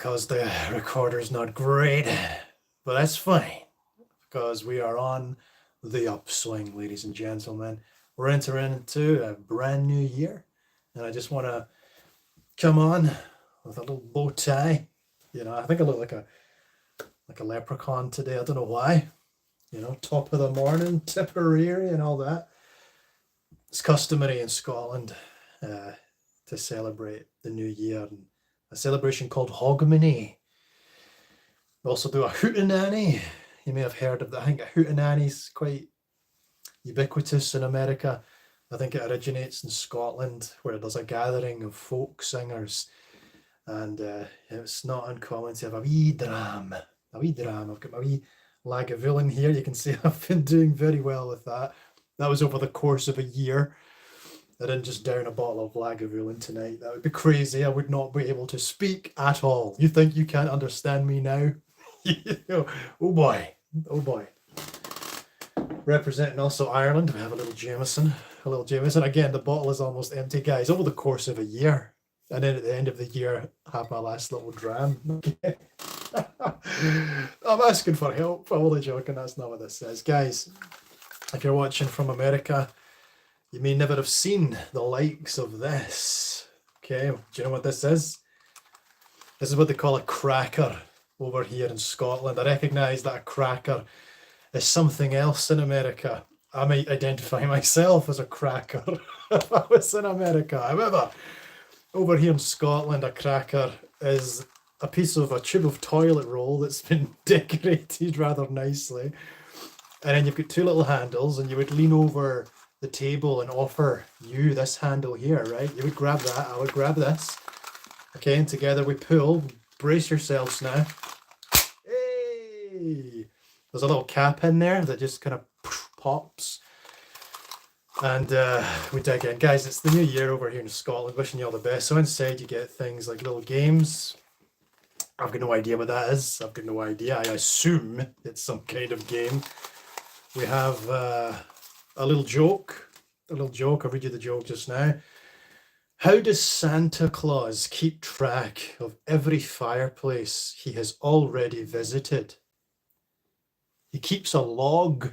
because the recorder's not great, but that's fine because we are on the upswing, ladies and gentlemen. We're entering into a brand new year, and I just want to come on with a little bow tie. I think I look like a leprechaun today. I don't know why. Top of the morning, Tipperary, and all that. It's customary in Scotland to celebrate the new year, and a celebration called Hogmanay. We also do a hootenanny. You may have heard of that. I think a hootenanny is quite ubiquitous in America. I think it originates in Scotland, where there's a gathering of folk singers, and it's not uncommon to have a wee dram. I've got my wee Lagavulin here. You can see I've been doing very well with that. That was over the course of a year. I didn't just down a bottle of Lagavulin tonight. That would be crazy. I would not be able to speak at all. You think you can't understand me now? Oh boy. Representing also Ireland, we have a little Jameson. Again, the bottle is almost empty, guys, over the course of a year. And then at the end of the year, have my last little dram. I'm asking for help. I'm only joking. That's not what this says. Guys, if you're watching from America, you may never have seen the likes of this. Okay, do you know what this is? This is what they call a cracker over here in Scotland. I recognise that a cracker is something else in America. I might identify myself as a cracker if I was in America. However, over here in Scotland, a cracker is a tube of toilet roll that's been decorated rather nicely. And then you've got two little handles, and you would lean over the table and offer you this handle here, right? You would grab that, I would grab this. Okay, and together we pull. Brace yourselves now. Hey! There's a little cap in there that just kind of pops. And we dig in. Guys, it's the new year over here in Scotland. Wishing you all the best. So inside you get things like little games. I've got no idea what that is. I've got no idea. I assume it's some kind of game. We have a little joke. I'll read you the joke just now. How does Santa Claus keep track of every fireplace he has already visited? He keeps a log.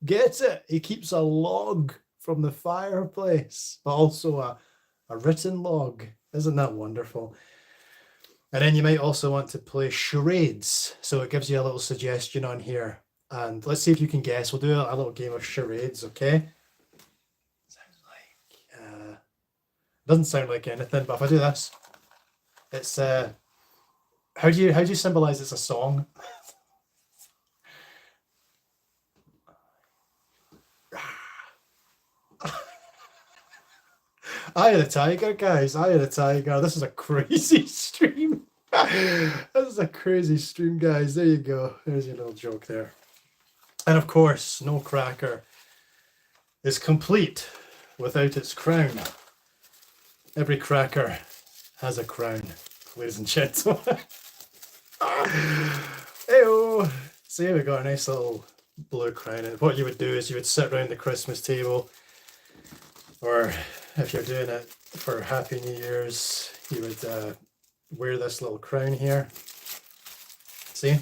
Get it? He keeps a log from the fireplace, but also a written log. Isn't that wonderful? And then you might also want to play charades. So it gives you a little suggestion on here. And let's see if you can guess. We'll do a little game of charades, okay? Doesn't sound like anything, but if I do this, it's how do you symbolize it's a song? Eye of the Tiger, guys. Eye of the Tiger. This is a crazy stream. This is a crazy stream, guys. There you go. There's your little joke there. And of course, no cracker is complete without its crown. Every cracker has a crown, ladies and gentlemen. Hey-oh. See, we got a nice little blue crown. And what you would do is you would sit around the Christmas table, or if you're doing it for Happy New Year's, you would wear this little crown here. See?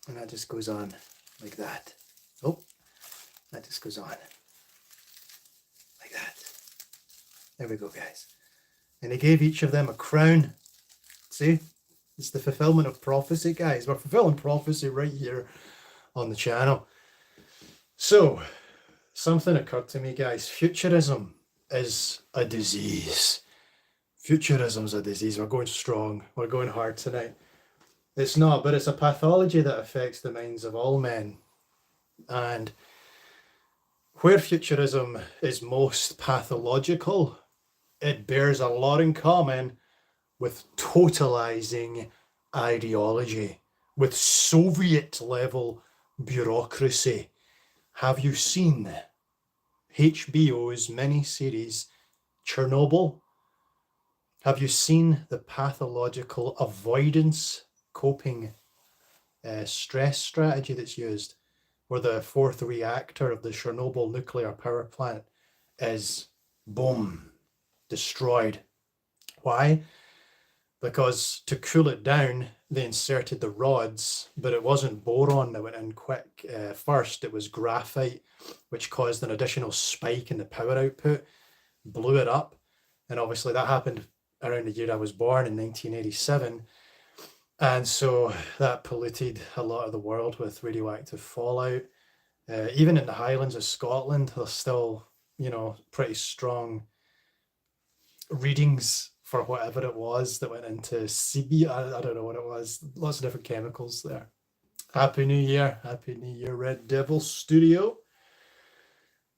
And that just goes on like that. Oh, that just goes on like that. There we go, guys. And he gave each of them a crown. See? It's the fulfillment of prophecy, guys. We're fulfilling prophecy right here on the channel. So, something occurred to me, guys. Futurism is a disease. Futurism's a disease. We're going strong. We're going hard tonight. It's not, but it's a pathology that affects the minds of all men. And where futurism is most pathological, it bears a lot in common with totalizing ideology, with Soviet-level bureaucracy. Have you seen HBO's miniseries Chernobyl? Have you seen the pathological avoidance coping stress strategy that's used, where the fourth reactor of the Chernobyl nuclear power plant is, boom, destroyed? Why? because to cool it down, they inserted the rods, but it wasn't boron that went in quick. First, it was graphite, which caused an additional spike in the power output, blew it up. And obviously that happened around the year I was born in 1987. And so that polluted a lot of the world with radioactive fallout. Even in the Highlands of Scotland, there's still, pretty strong readings for whatever it was that went into CB. I don't know what it was. Lots of different chemicals there. Happy New Year. Happy New Year, Red Devil Studio.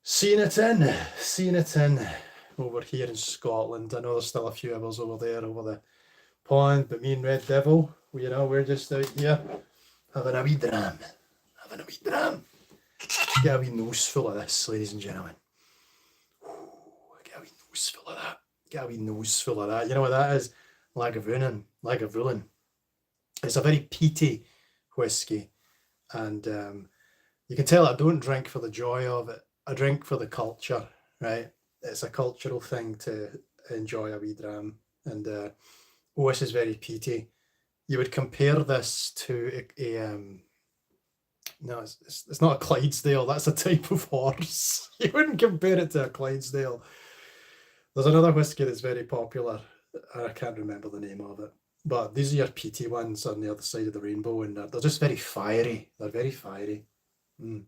Seeing it in over here in Scotland. I know there's still a few of us over there over the pond, but me and Red Devil, we're just out here having a wee dram. Get a wee nose full of this, ladies and gentlemen. Get a wee nose full of that. You know what that is? Lagavulin. It's a very peaty whiskey. And you can tell I don't drink for the joy of it. I drink for the culture, right? It's a cultural thing to enjoy a wee dram. And this is very peaty. You would compare this to no, it's not a Clydesdale. That's a type of horse. You wouldn't compare it to a Clydesdale. There's another whiskey that's very popular. I can't remember the name of it. But these are your peaty ones on the other side of the rainbow, and they're just very fiery. They're very fiery. I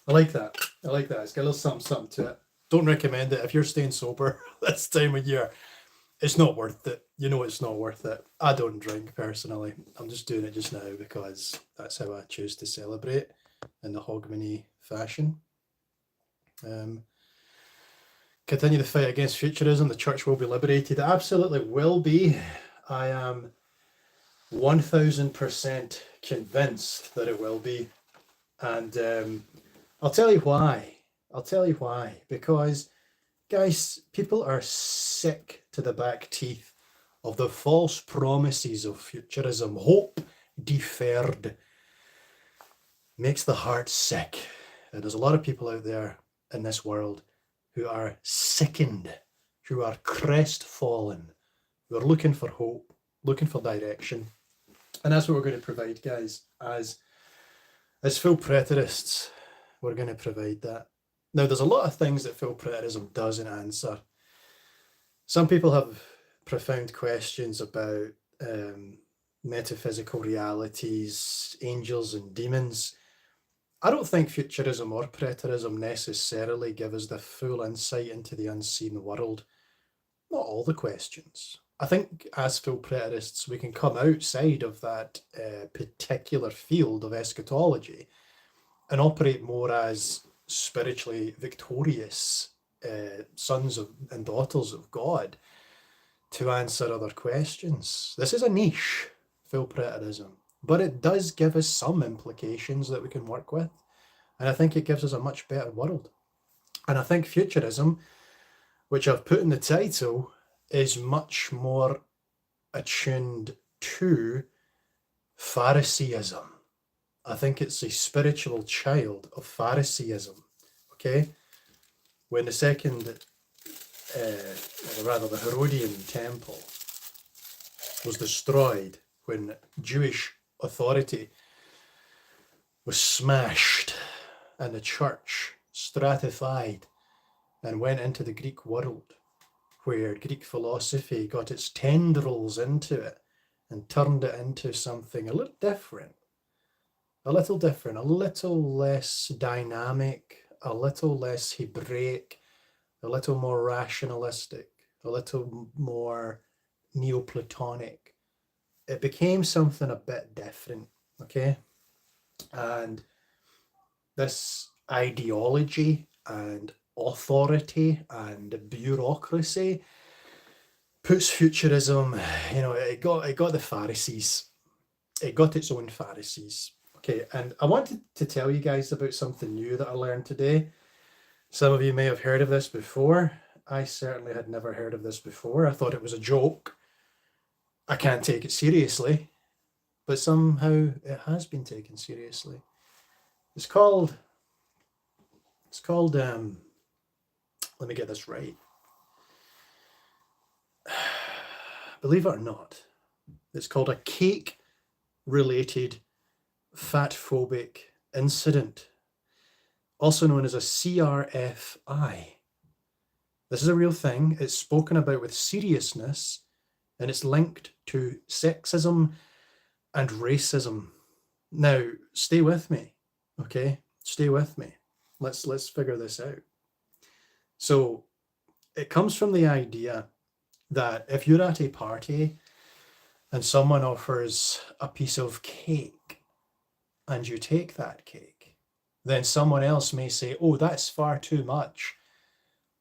like that. It's got a little something to it. Don't recommend it if you're staying sober this time of year. It's not worth it. It's not worth it. I don't drink personally. I'm just doing it just now because that's how I choose to celebrate in the Hogmanay fashion. Continue the fight against futurism. The church will be liberated. It absolutely will be. I am 1000% convinced that it will be. And I'll tell you why. Because, guys, people are sick to the back teeth of the false promises of futurism. Hope deferred makes the heart sick. And there's a lot of people out there in this world who are sickened, who are crestfallen, who are looking for hope, looking for direction. And that's what we're going to provide, guys. As full preterists, we're going to provide that. Now, there's a lot of things that full preterism doesn't answer. Some people have profound questions about metaphysical realities, angels and demons. I don't think futurism or preterism necessarily give us the full insight into the unseen world. Not all the questions. I think as full preterists, we can come outside of that particular field of eschatology and operate more as spiritually victorious sons and daughters of God to answer other questions. This is a niche, full preterism, but it does give us some implications that we can work with. And I think it gives us a much better world. And I think futurism, which I've put in the title, is much more attuned to Phariseeism. I think it's a spiritual child of Phariseeism, okay? When the the Herodian temple was destroyed, when Jewish authority was smashed and the church stratified and went into the Greek world, where Greek philosophy got its tendrils into it and turned it into something a little different, a little less dynamic, a little less Hebraic, a little more rationalistic, a little more Neoplatonic. It became something a bit different, okay? And this ideology and authority and bureaucracy puts futurism, it got the Pharisees. It got its own Pharisees. Okay, and I wanted to tell you guys about something new that I learned today. Some of you may have heard of this before. I certainly had never heard of this before. I thought it was a joke. I can't take it seriously, but somehow it has been taken seriously. It's called, let me get this right. believe it or not, it's called a cake-related fat-phobic incident, also known as a CRFI. This is a real thing. It's spoken about with seriousness, and it's linked to sexism and racism. Now, stay with me, okay? Stay with me. Let's figure this out. So, it comes from the idea that if you're at a party and someone offers a piece of cake and you take that cake, then someone else may say, oh, that's far too much.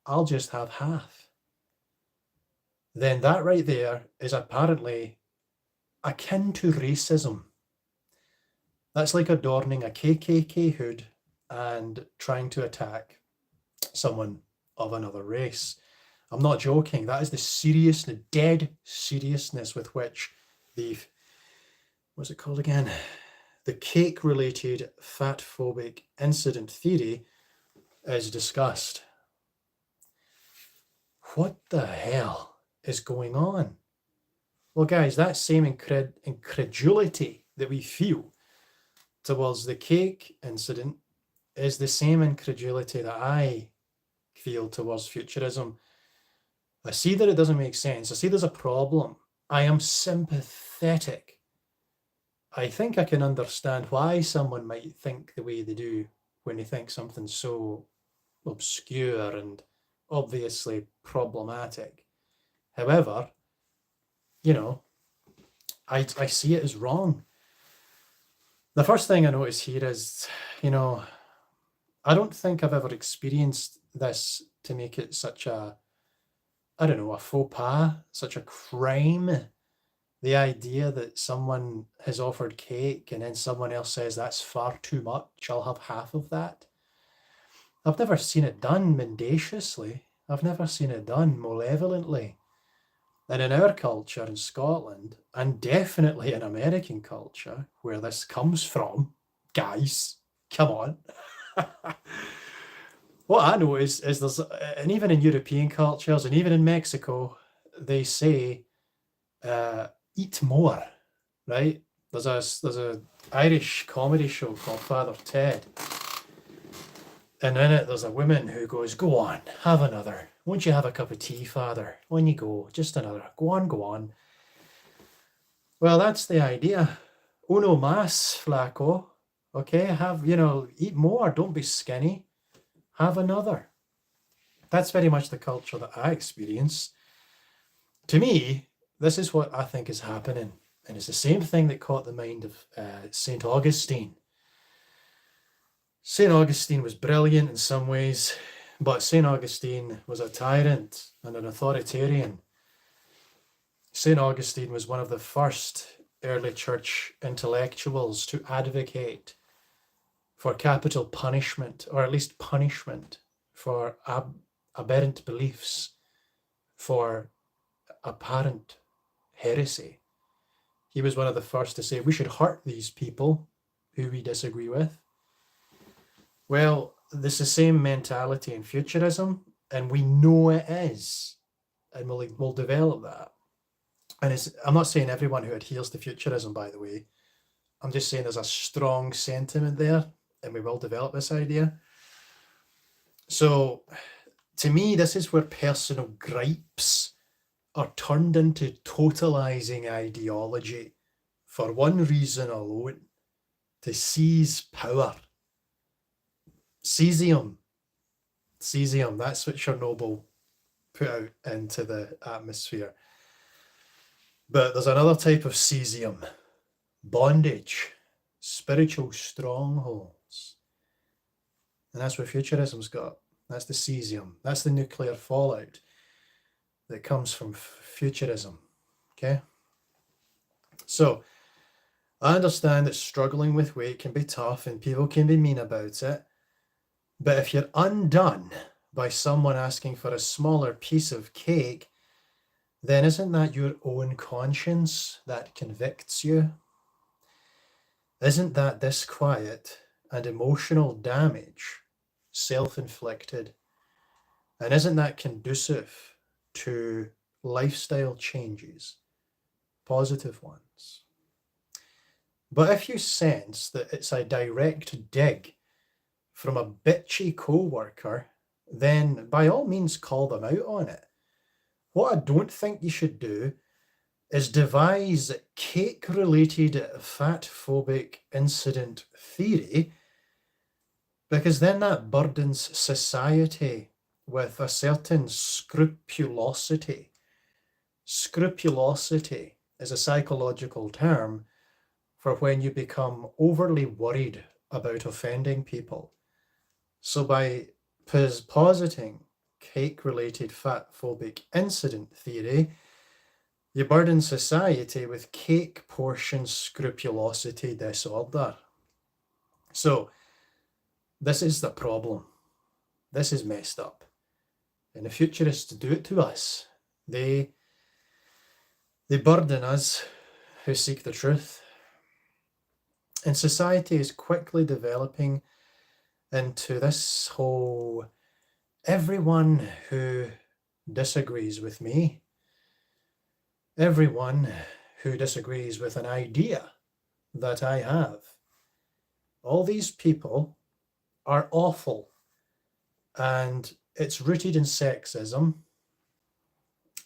I'll just have half. Then that right there is apparently akin to racism. That's like adorning a KKK hood and trying to attack someone of another race. I'm not joking. That is the seriousness, dead seriousness with which the, what's it called again? The cake-related fat-phobic incident theory is discussed. What the hell is going on? Well, guys, that same incredulity that we feel towards the cake incident is the same incredulity that I feel towards futurism. I see that it doesn't make sense. I see there's a problem. I am sympathetic. I think I can understand why someone might think the way they do when they think something's so obscure and obviously problematic. However, you know, I see it as wrong. The first thing I notice here is, you know, I don't think I've ever experienced this to make it such a, I don't know, a faux pas, such a crime. The idea that someone has offered cake and then someone else says that's far too much, I'll have half of that. I've never seen it done mendaciously. I've never seen it done malevolently. And in our culture in Scotland, and definitely in American culture, where this comes from, guys, come on. What I know is there's, and even in European cultures, and even in Mexico, they say, eat more, right? There's a Irish comedy show called Father Ted. And in it, there's a woman who goes, go on, have another. Won't you have a cup of tea, Father? When you go, just another. Go on, go on. Well, that's the idea. Uno más, flaco. Okay, have, eat more. Don't be skinny. Have another. That's very much the culture that I experience. To me, this is what I think is happening. And it's the same thing that caught the mind of St. Augustine. St. Augustine was brilliant in some ways, but St. Augustine was a tyrant and an authoritarian. St. Augustine was one of the first early church intellectuals to advocate for capital punishment, or at least punishment for aberrant beliefs, for apparent heresy. He was one of the first to say we should hurt these people who we disagree with. Well, this is the same mentality in futurism, and we know it is, and we'll develop that. And I'm not saying everyone who adheres to futurism, by the way. I'm just saying there's a strong sentiment there, and we will develop this idea. So, to me, this is where personal gripes are turned into totalizing ideology for one reason alone: to seize power. Cesium, that's what Chernobyl put out into the atmosphere. But there's another type of cesium: bondage, spiritual strongholds. And that's what futurism's got. That's the cesium. That's the nuclear fallout that comes from futurism. Okay? So, I understand that struggling with weight can be tough and people can be mean about it. But if you're undone by someone asking for a smaller piece of cake, then isn't that your own conscience that convicts you? Isn't that disquiet and emotional damage self-inflicted? And isn't that conducive to lifestyle changes, positive ones. But if you sense that it's a direct dig from a bitchy co-worker, then by all means call them out on it. What I don't think you should do is devise cake-related fat-phobic incident theory, because then that burdens society with a certain scrupulosity. Scrupulosity is a psychological term for when you become overly worried about offending people. So by positing cake-related fat-phobic incident theory, you burden society with cake portion scrupulosity disorder. So this is the problem. This is messed up. And the futurists do it to us. They burden us who seek the truth. And society is quickly developing into this whole everyone who disagrees with me, everyone who disagrees with an idea that I have, all these people are awful. And it's rooted in sexism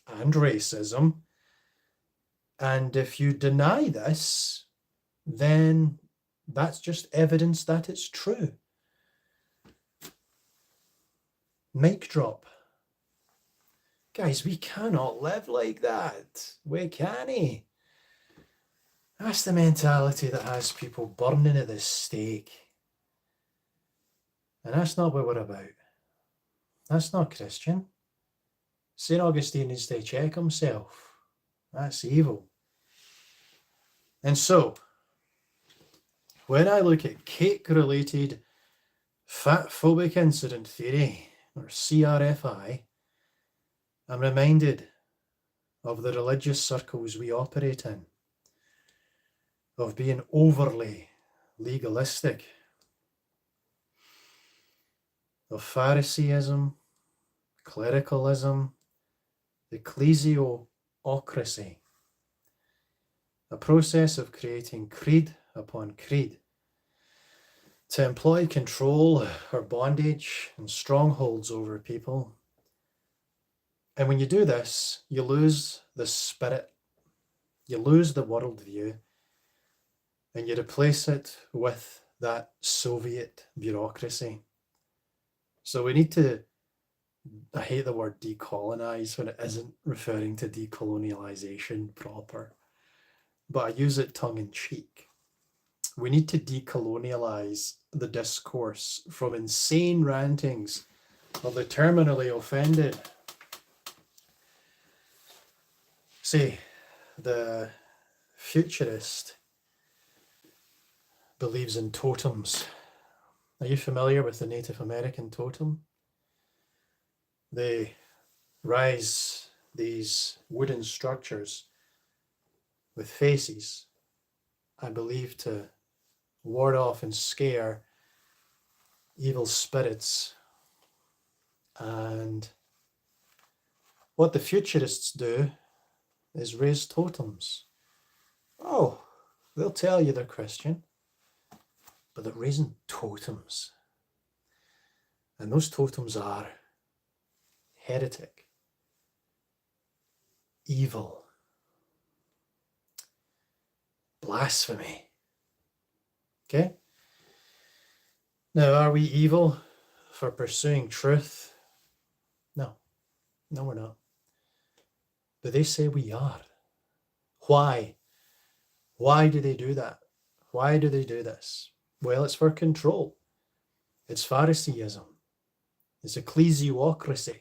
and racism. And if you deny this, then that's just evidence that it's true. Mic drop. Guys, we cannot live like that. We can't. That's the mentality that has people burning at the stake. And that's not what we're about. That's not Christian. St. Augustine needs to check himself. That's evil. And so, when I look at cake-related fat-phobic incident theory, or CRFI, I'm reminded of the religious circles we operate in, of being overly legalistic, of Phariseeism, clericalism, ecclesiocracy, a process of creating creed upon creed to employ control or bondage and strongholds over people. And when you do this, you lose the spirit, you lose the worldview, and you replace it with that Soviet bureaucracy. So we need to, I hate the word decolonize when it isn't referring to decolonialization proper, but I use it tongue in cheek. We need to decolonialize the discourse from insane rantings of the terminally offended. See, the futurist believes in totems. Are you familiar with the Native American totem? They rise these wooden structures with faces, I believe, to ward off and scare evil spirits. And what the futurists do is raise totems. Oh, they'll tell you they're Christian, but they're raising totems. And those totems are heretic, evil, blasphemy. Okay? Now, are we evil for pursuing truth? No. No, we're not. But they say we are. Why? Why do they do that? Why do they do this? Well, it's for control. It's Phariseeism. It's ecclesiocracy.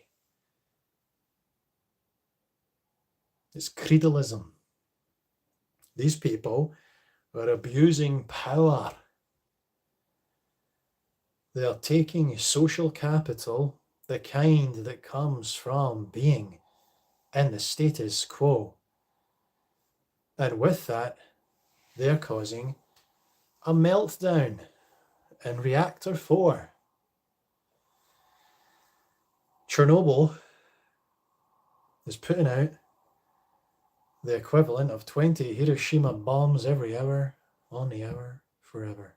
It's creedalism. These people are abusing power. They are taking social capital, the kind that comes from being in the status quo. And with that, they're causing a meltdown in Reactor 4. Chernobyl is putting out the equivalent of 20 Hiroshima bombs every hour, on the hour, forever.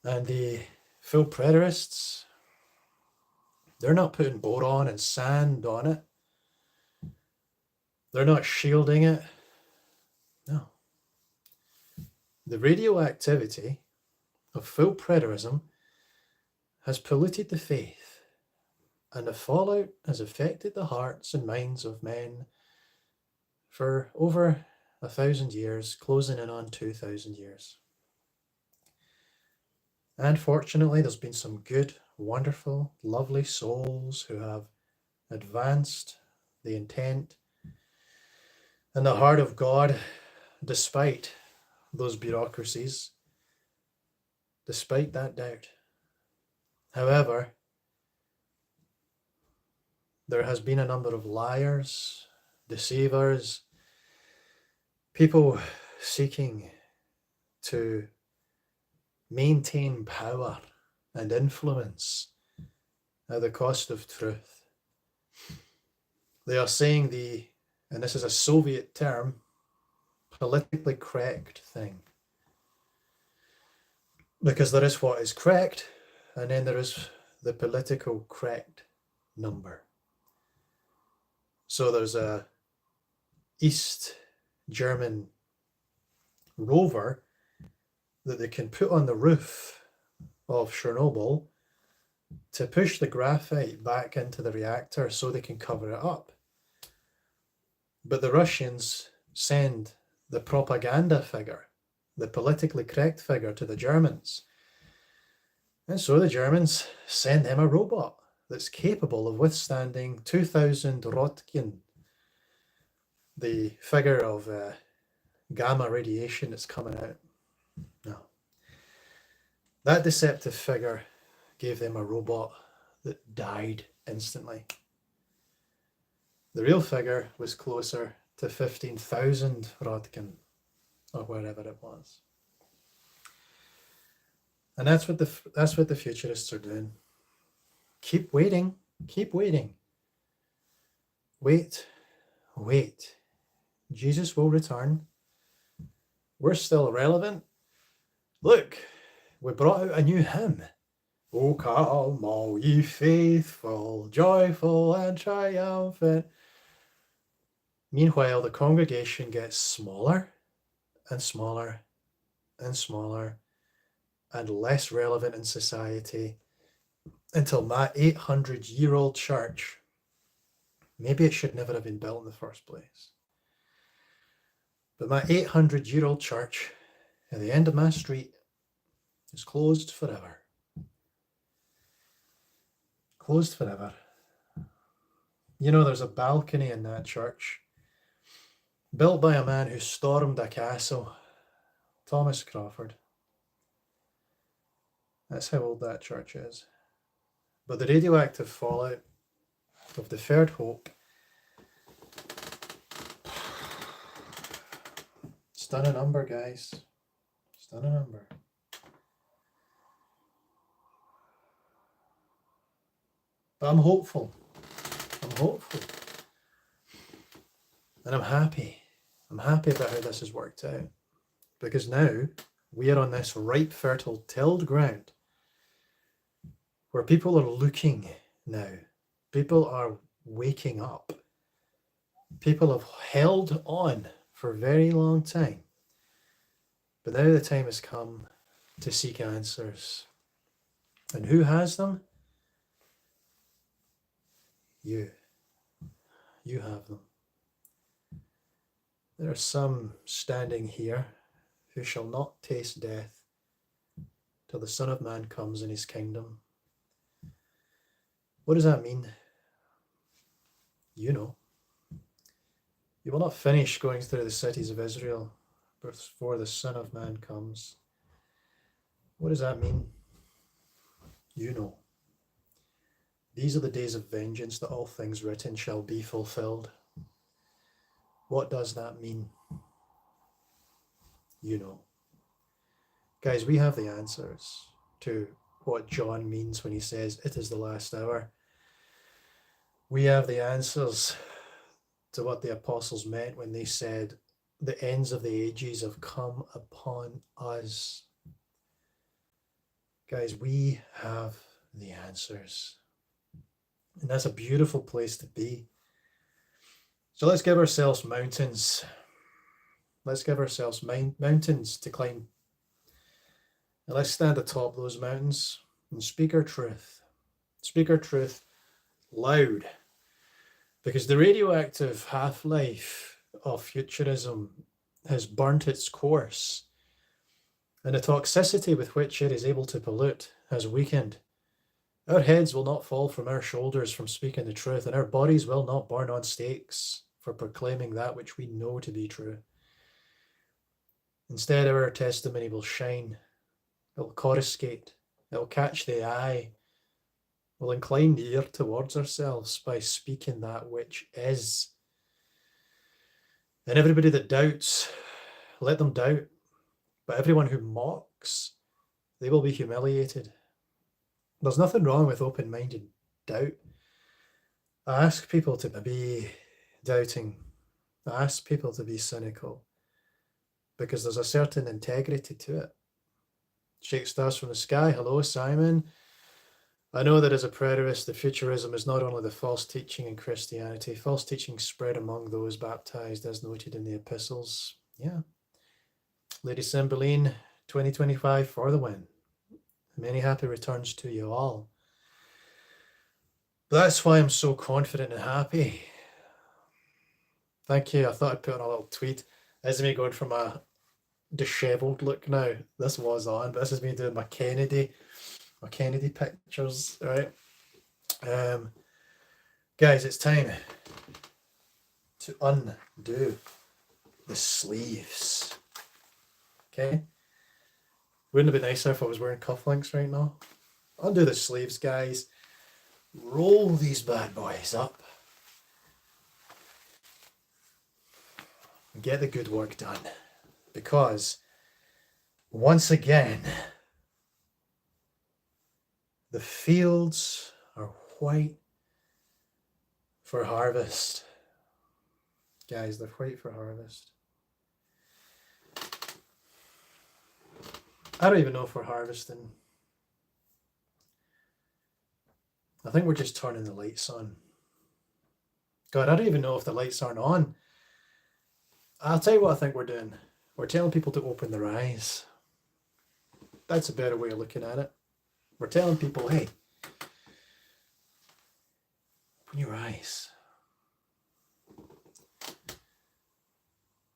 And the full preterists, they're not putting boron and sand on it. They're not shielding it. No. The radioactivity of full preterism has polluted the faith, and the fallout has affected the hearts and minds of men for over 1,000 years, closing in on 2,000 years. And fortunately, there's been some good, wonderful, lovely souls who have advanced the intent and the heart of God despite those bureaucracies, despite that doubt. However, there has been a number of liars, deceivers, people seeking to maintain power and influence at the cost of truth. They are saying and this is a Soviet term, politically correct thing. Because there is what is correct, and then there is the political correct number. So there's a East German rover that they can put on the roof of Chernobyl to push the graphite back into the reactor so they can cover it up. But the Russians send the propaganda figure, the politically correct figure, to the Germans. And so the Germans send them a robot that's capable of withstanding 2,000 Röntgen, the figure of gamma radiation that's coming out. No. That deceptive figure gave them a robot that died instantly. The real figure was closer to 15,000 Röntgen, or wherever it was. And that's what the futurists are doing. Keep waiting, keep waiting. Wait. Jesus will return. We're still relevant. Look, we brought out a new hymn. O come, all ye faithful, joyful and triumphant. Meanwhile, the congregation gets smaller and smaller and smaller and less relevant in society until my 800-year-old church, maybe it should never have been built in the first place, but my 800-year-old church at the end of my street is closed forever. Closed forever. You know, there's a balcony in that church built by a man who stormed a castle, Thomas Crawford. That's how old that church is. But the radioactive fallout of deferred hope, it's done a number, guys. It's done a number. But I'm hopeful. And I'm happy. I'm happy about how this has worked out. Because now we are on this ripe, fertile, tilled ground where people are looking now. People are waking up. People have held on for a very long time. But now the time has come to seek answers. And who has them? You. You have them. There are some standing here who shall not taste death till the Son of Man comes in his kingdom. What does that mean? You know. You will not finish going through the cities of Israel before the Son of Man comes. What does that mean? You know. These are the days of vengeance, that all things written shall be fulfilled. What does that mean? You know. Guys, we have the answers to what John means when he says it is the last hour. We have the answers to what the apostles meant when they said, the ends of the ages have come upon us. Guys, we have the answers. And that's a beautiful place to be. So let's give ourselves mountains. Let's give ourselves mountains to climb. And let's stand atop those mountains and speak our truth. Speak our truth loud. Because the radioactive half-life of futurism has burnt its course, and the toxicity with which it is able to pollute has weakened. Our heads will not fall from our shoulders from speaking the truth, and our bodies will not burn on stakes for proclaiming that which we know to be true. Instead, our testimony will shine. It will coruscate. It will catch the eye. We'll incline the ear towards ourselves by speaking that which is. And everybody that doubts, let them doubt. But everyone who mocks, they will be humiliated. There's nothing wrong with open-minded doubt. I ask people to be doubting. I ask people to be cynical. Because there's a certain integrity to it. Shake stars from the sky. Hello, Simon. I know that as a preterist, the futurism is not only the false teaching in Christianity. False teaching spread among those baptized, as noted in the epistles. Yeah. Lady Cymbeline, 2025 for the win. Many happy returns to you all. But that's why I'm so confident and happy. Thank you. I thought I'd put on a little tweet. This is me going from a disheveled look now. This was on, but this is me doing my Kennedy pictures, right? Guys, it's time to undo the sleeves. Okay? Wouldn't it be nicer if I was wearing cufflinks right now? Undo the sleeves, guys. Roll these bad boys up. And get the good work done. Because, once again, the fields are white for harvest. Guys, they're white for harvest. I don't even know if we're harvesting. I think we're just turning the lights on. God, I don't even know if the lights aren't on. I'll tell you what I think we're doing. We're telling people to open their eyes. That's a better way of looking at it. We're telling people, hey, open your eyes.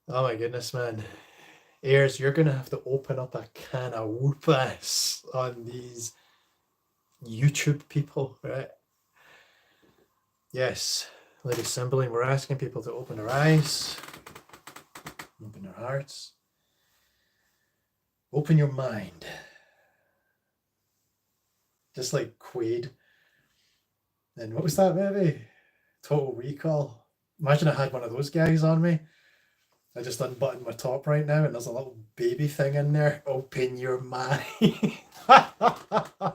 Oh my goodness, man. Ayers, you're going to have to open up a can of whoop-ass on these YouTube people, right? Yes, Lady Cymbeline, we're asking people to open their eyes, open their hearts, open your mind. Just like Quaid. And what was that movie? Total Recall. Imagine I had one of those guys on me. I just unbuttoned my top right now and there's a little baby thing in there. Open your mind. I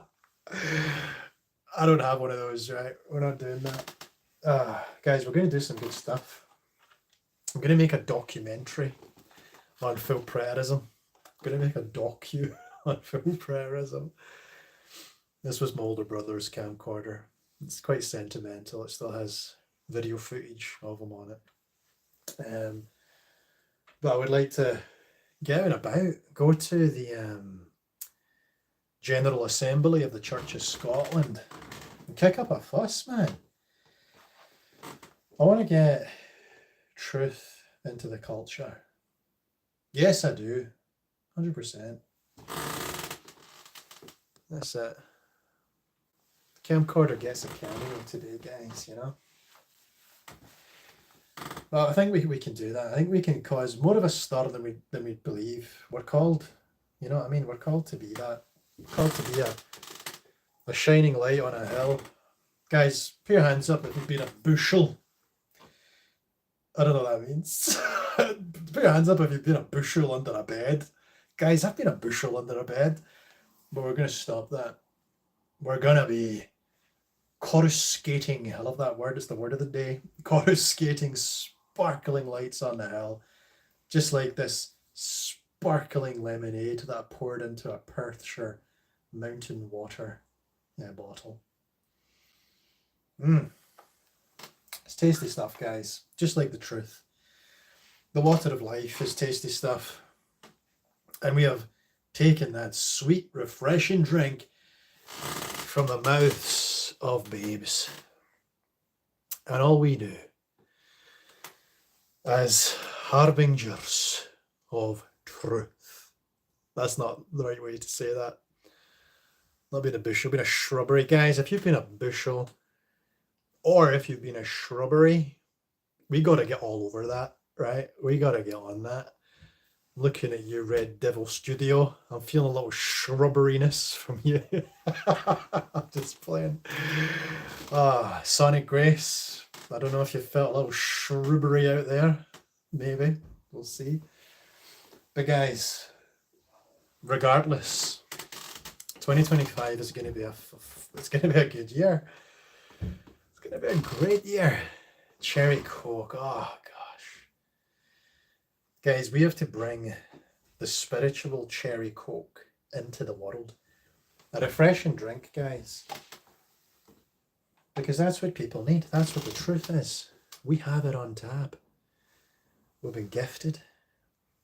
don't have one of those, right? We're not doing that. Guys, we're going to do some good stuff. I'm going to make a documentary on full preterism. I'm going to make a docu on full preterism. This was my older brother's camcorder. It's quite sentimental. It still has video footage of him on it. But I would like to get out and about, go to the General Assembly of the Church of Scotland and kick up a fuss, man. I want to get truth into the culture. Yes, I do. 100%. That's it. The camcorder gets a cameo today, guys, you know? Well, I think we can do that. I think we can cause more of a stir than we believe. We're called, you know what I mean? We're called to be that. We're called to be a shining light on a hill. Guys, put your hands up if you've been a bushel. I don't know what that means. Put your hands up if you've been a bushel under a bed. Guys, I've been a bushel under a bed. But we're going to stop that. We're going to be coruscating, I love that word, it's the word of the day, coruscating sparkling lights on the hill, just like this sparkling lemonade that I poured into a Perthshire mountain water bottle. It's tasty stuff, guys, just like the truth. The water of life is tasty stuff. And we have taken that sweet, refreshing drink from the mouths of babes. And all we do as harbingers of truth. That's not the right way to say that. Not being a bushel, being a shrubbery. Guys, if you've been a bushel or if you've been a shrubbery, we got to get all over that, right? We got to get on that. Looking at you, Red Devil Studio. I'm feeling a little shrubberiness from you. I'm just playing. Sonic Grace. I don't know if you felt a little shrubbery out there. Maybe. We'll see. But guys, regardless, 2025 is going to be a good year. It's going to be a great year. Cherry Coke. Oh, gosh. Guys, we have to bring the spiritual cherry Coke into the world. A refreshing drink, guys. Because that's what people need. That's what the truth is. We have it on tap. We've been gifted.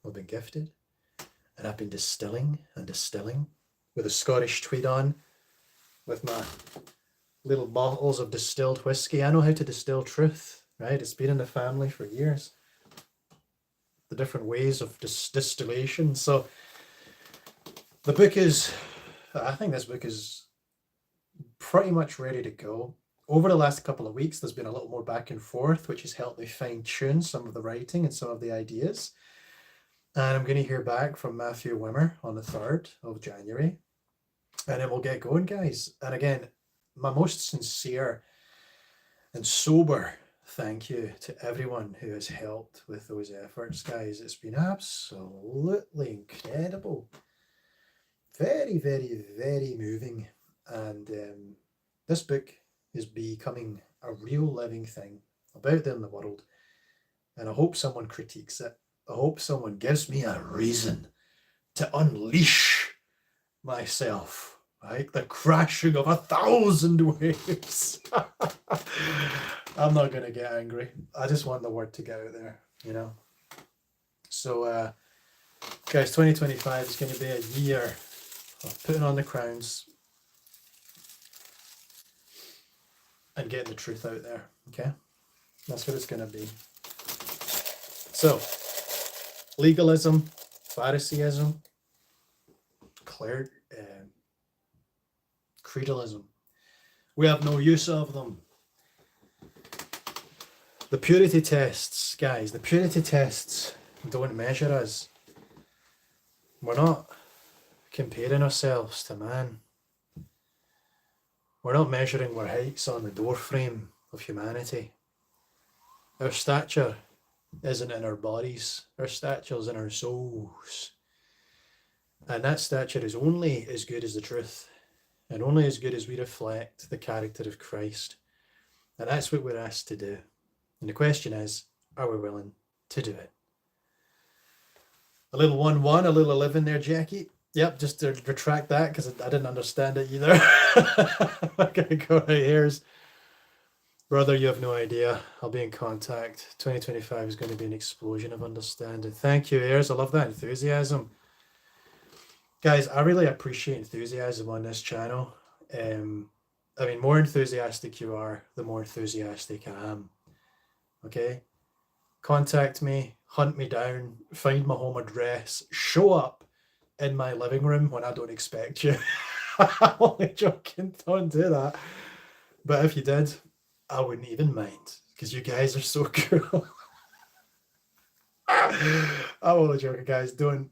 And I've been distilling with a Scottish tweed on, with my little bottles of distilled whiskey. I know how to distill truth, right? It's been in the family for years. The different ways of distillation. So the book is, I think this book is pretty much ready to go. Over the last couple of weeks, there's been a little more back and forth, which has helped me fine tune some of the writing and some of the ideas. And I'm going to hear back from Matthew Wimmer on the 3rd of January. And then we'll get going, guys. And again, my most sincere and sober thank you to everyone who has helped with those efforts, guys. It's been absolutely incredible. Very, very, very moving. And this book is becoming a real living thing about them in the world. And I hope someone critiques it. I hope someone gives me a reason to unleash myself, like the crashing of 1,000 waves. I'm not going to get angry. I just want the word to get out there, you know. So, guys, 2025 is going to be a year of putting on the crowns and getting the truth out there, okay? That's what it's going to be. So, legalism, Phariseeism, creedalism. We have no use of them. The purity tests, guys, the purity tests don't measure us. We're not comparing ourselves to man. We're not measuring our heights on the doorframe of humanity. Our stature isn't in our bodies. Our stature is in our souls. And that stature is only as good as the truth, and only as good as we reflect the character of Christ. And that's what we're asked to do. And the question is, are we willing to do it? A little 1-1, a little 11 there, Jackie. Yep, just to retract that because I didn't understand it either. Okay, go right here. Brother, you have no idea. I'll be in contact. 2025 is going to be an explosion of understanding. Thank you, Ayers. I love that enthusiasm. Guys, I really appreciate enthusiasm on this channel. I mean, more enthusiastic you are, the more enthusiastic I am. Okay? Contact me, hunt me down, find my home address, show up in my living room when I don't expect you. I'm only joking, don't do that. But if you did, I wouldn't even mind, because you guys are so cool. I'm only joking, guys. Don't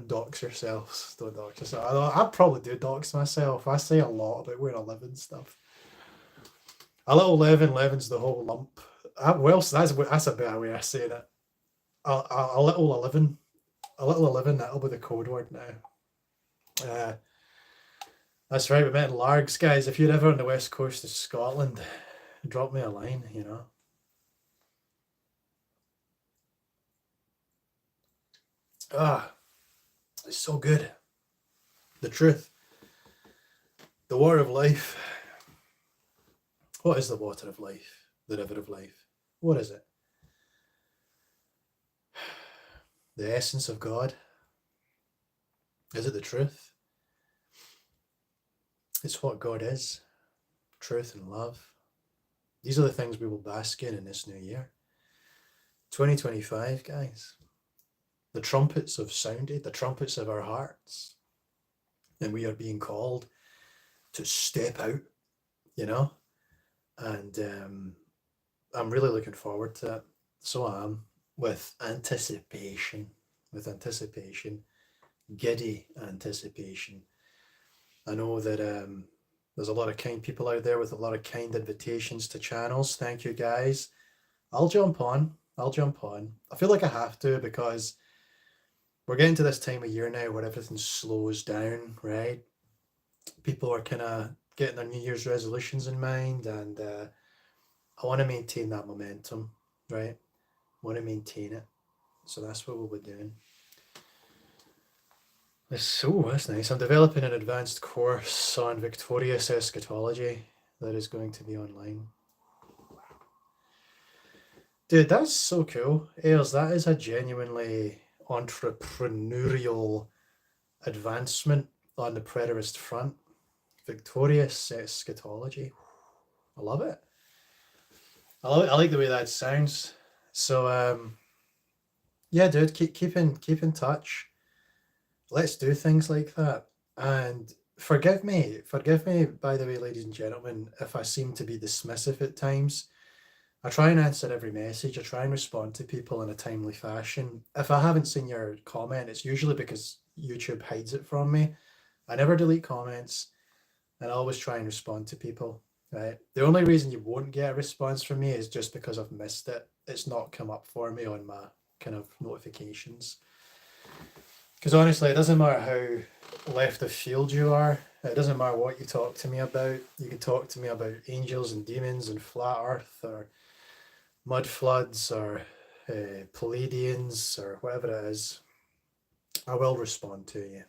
dox yourselves. Don't dox yourself. I probably do dox myself. I say a lot about where I live and stuff. A little leaven's the whole lump. So that's a better way of saying it. A little 11, that'll be the code word now. That's right, we met in Largs, guys. If you're ever on the west coast of Scotland, drop me a line, you know. Ah, it's so good. The truth. The water of life. What is the water of life? The river of life. What is it? The essence of God? Is it the truth? It's what God is. Truth and love. These are the things we will bask in this new year. 2025, guys. The trumpets have sounded, the trumpets of our hearts. And we are being called to step out, you know? And I'm really looking forward to it. So I am, with anticipation, giddy anticipation. I know that there's a lot of kind people out there with a lot of kind invitations to channels. Thank you, guys. I'll jump on. I feel like I have to, because we're getting to this time of year now where everything slows down, right? People are kind of getting their New Year's resolutions in mind, and I want to maintain that momentum, right? I want to maintain it. So that's what we'll be doing. That's nice. I'm developing an advanced course on victorious eschatology that is going to be online. Dude, that's so cool. Ayers, that is a genuinely entrepreneurial advancement on the preterist front. Victorious eschatology. I love it. I like the way that sounds. So yeah, dude, keep in touch. Let's do things like that. And forgive me, by the way, ladies and gentlemen, if I seem to be dismissive at times. I try and answer every message. I try and respond to people in a timely fashion. If I haven't seen your comment, it's usually because YouTube hides it from me. I never delete comments, and I always try and respond to people, right? The only reason you won't get a response from me is just because I've missed it. It's not come up for me on my kind of notifications. Because honestly, it doesn't matter how left of field you are. It doesn't matter what you talk to me about. You can talk to me about angels and demons and flat earth or mud floods or Palladians or whatever it is. I will respond to you.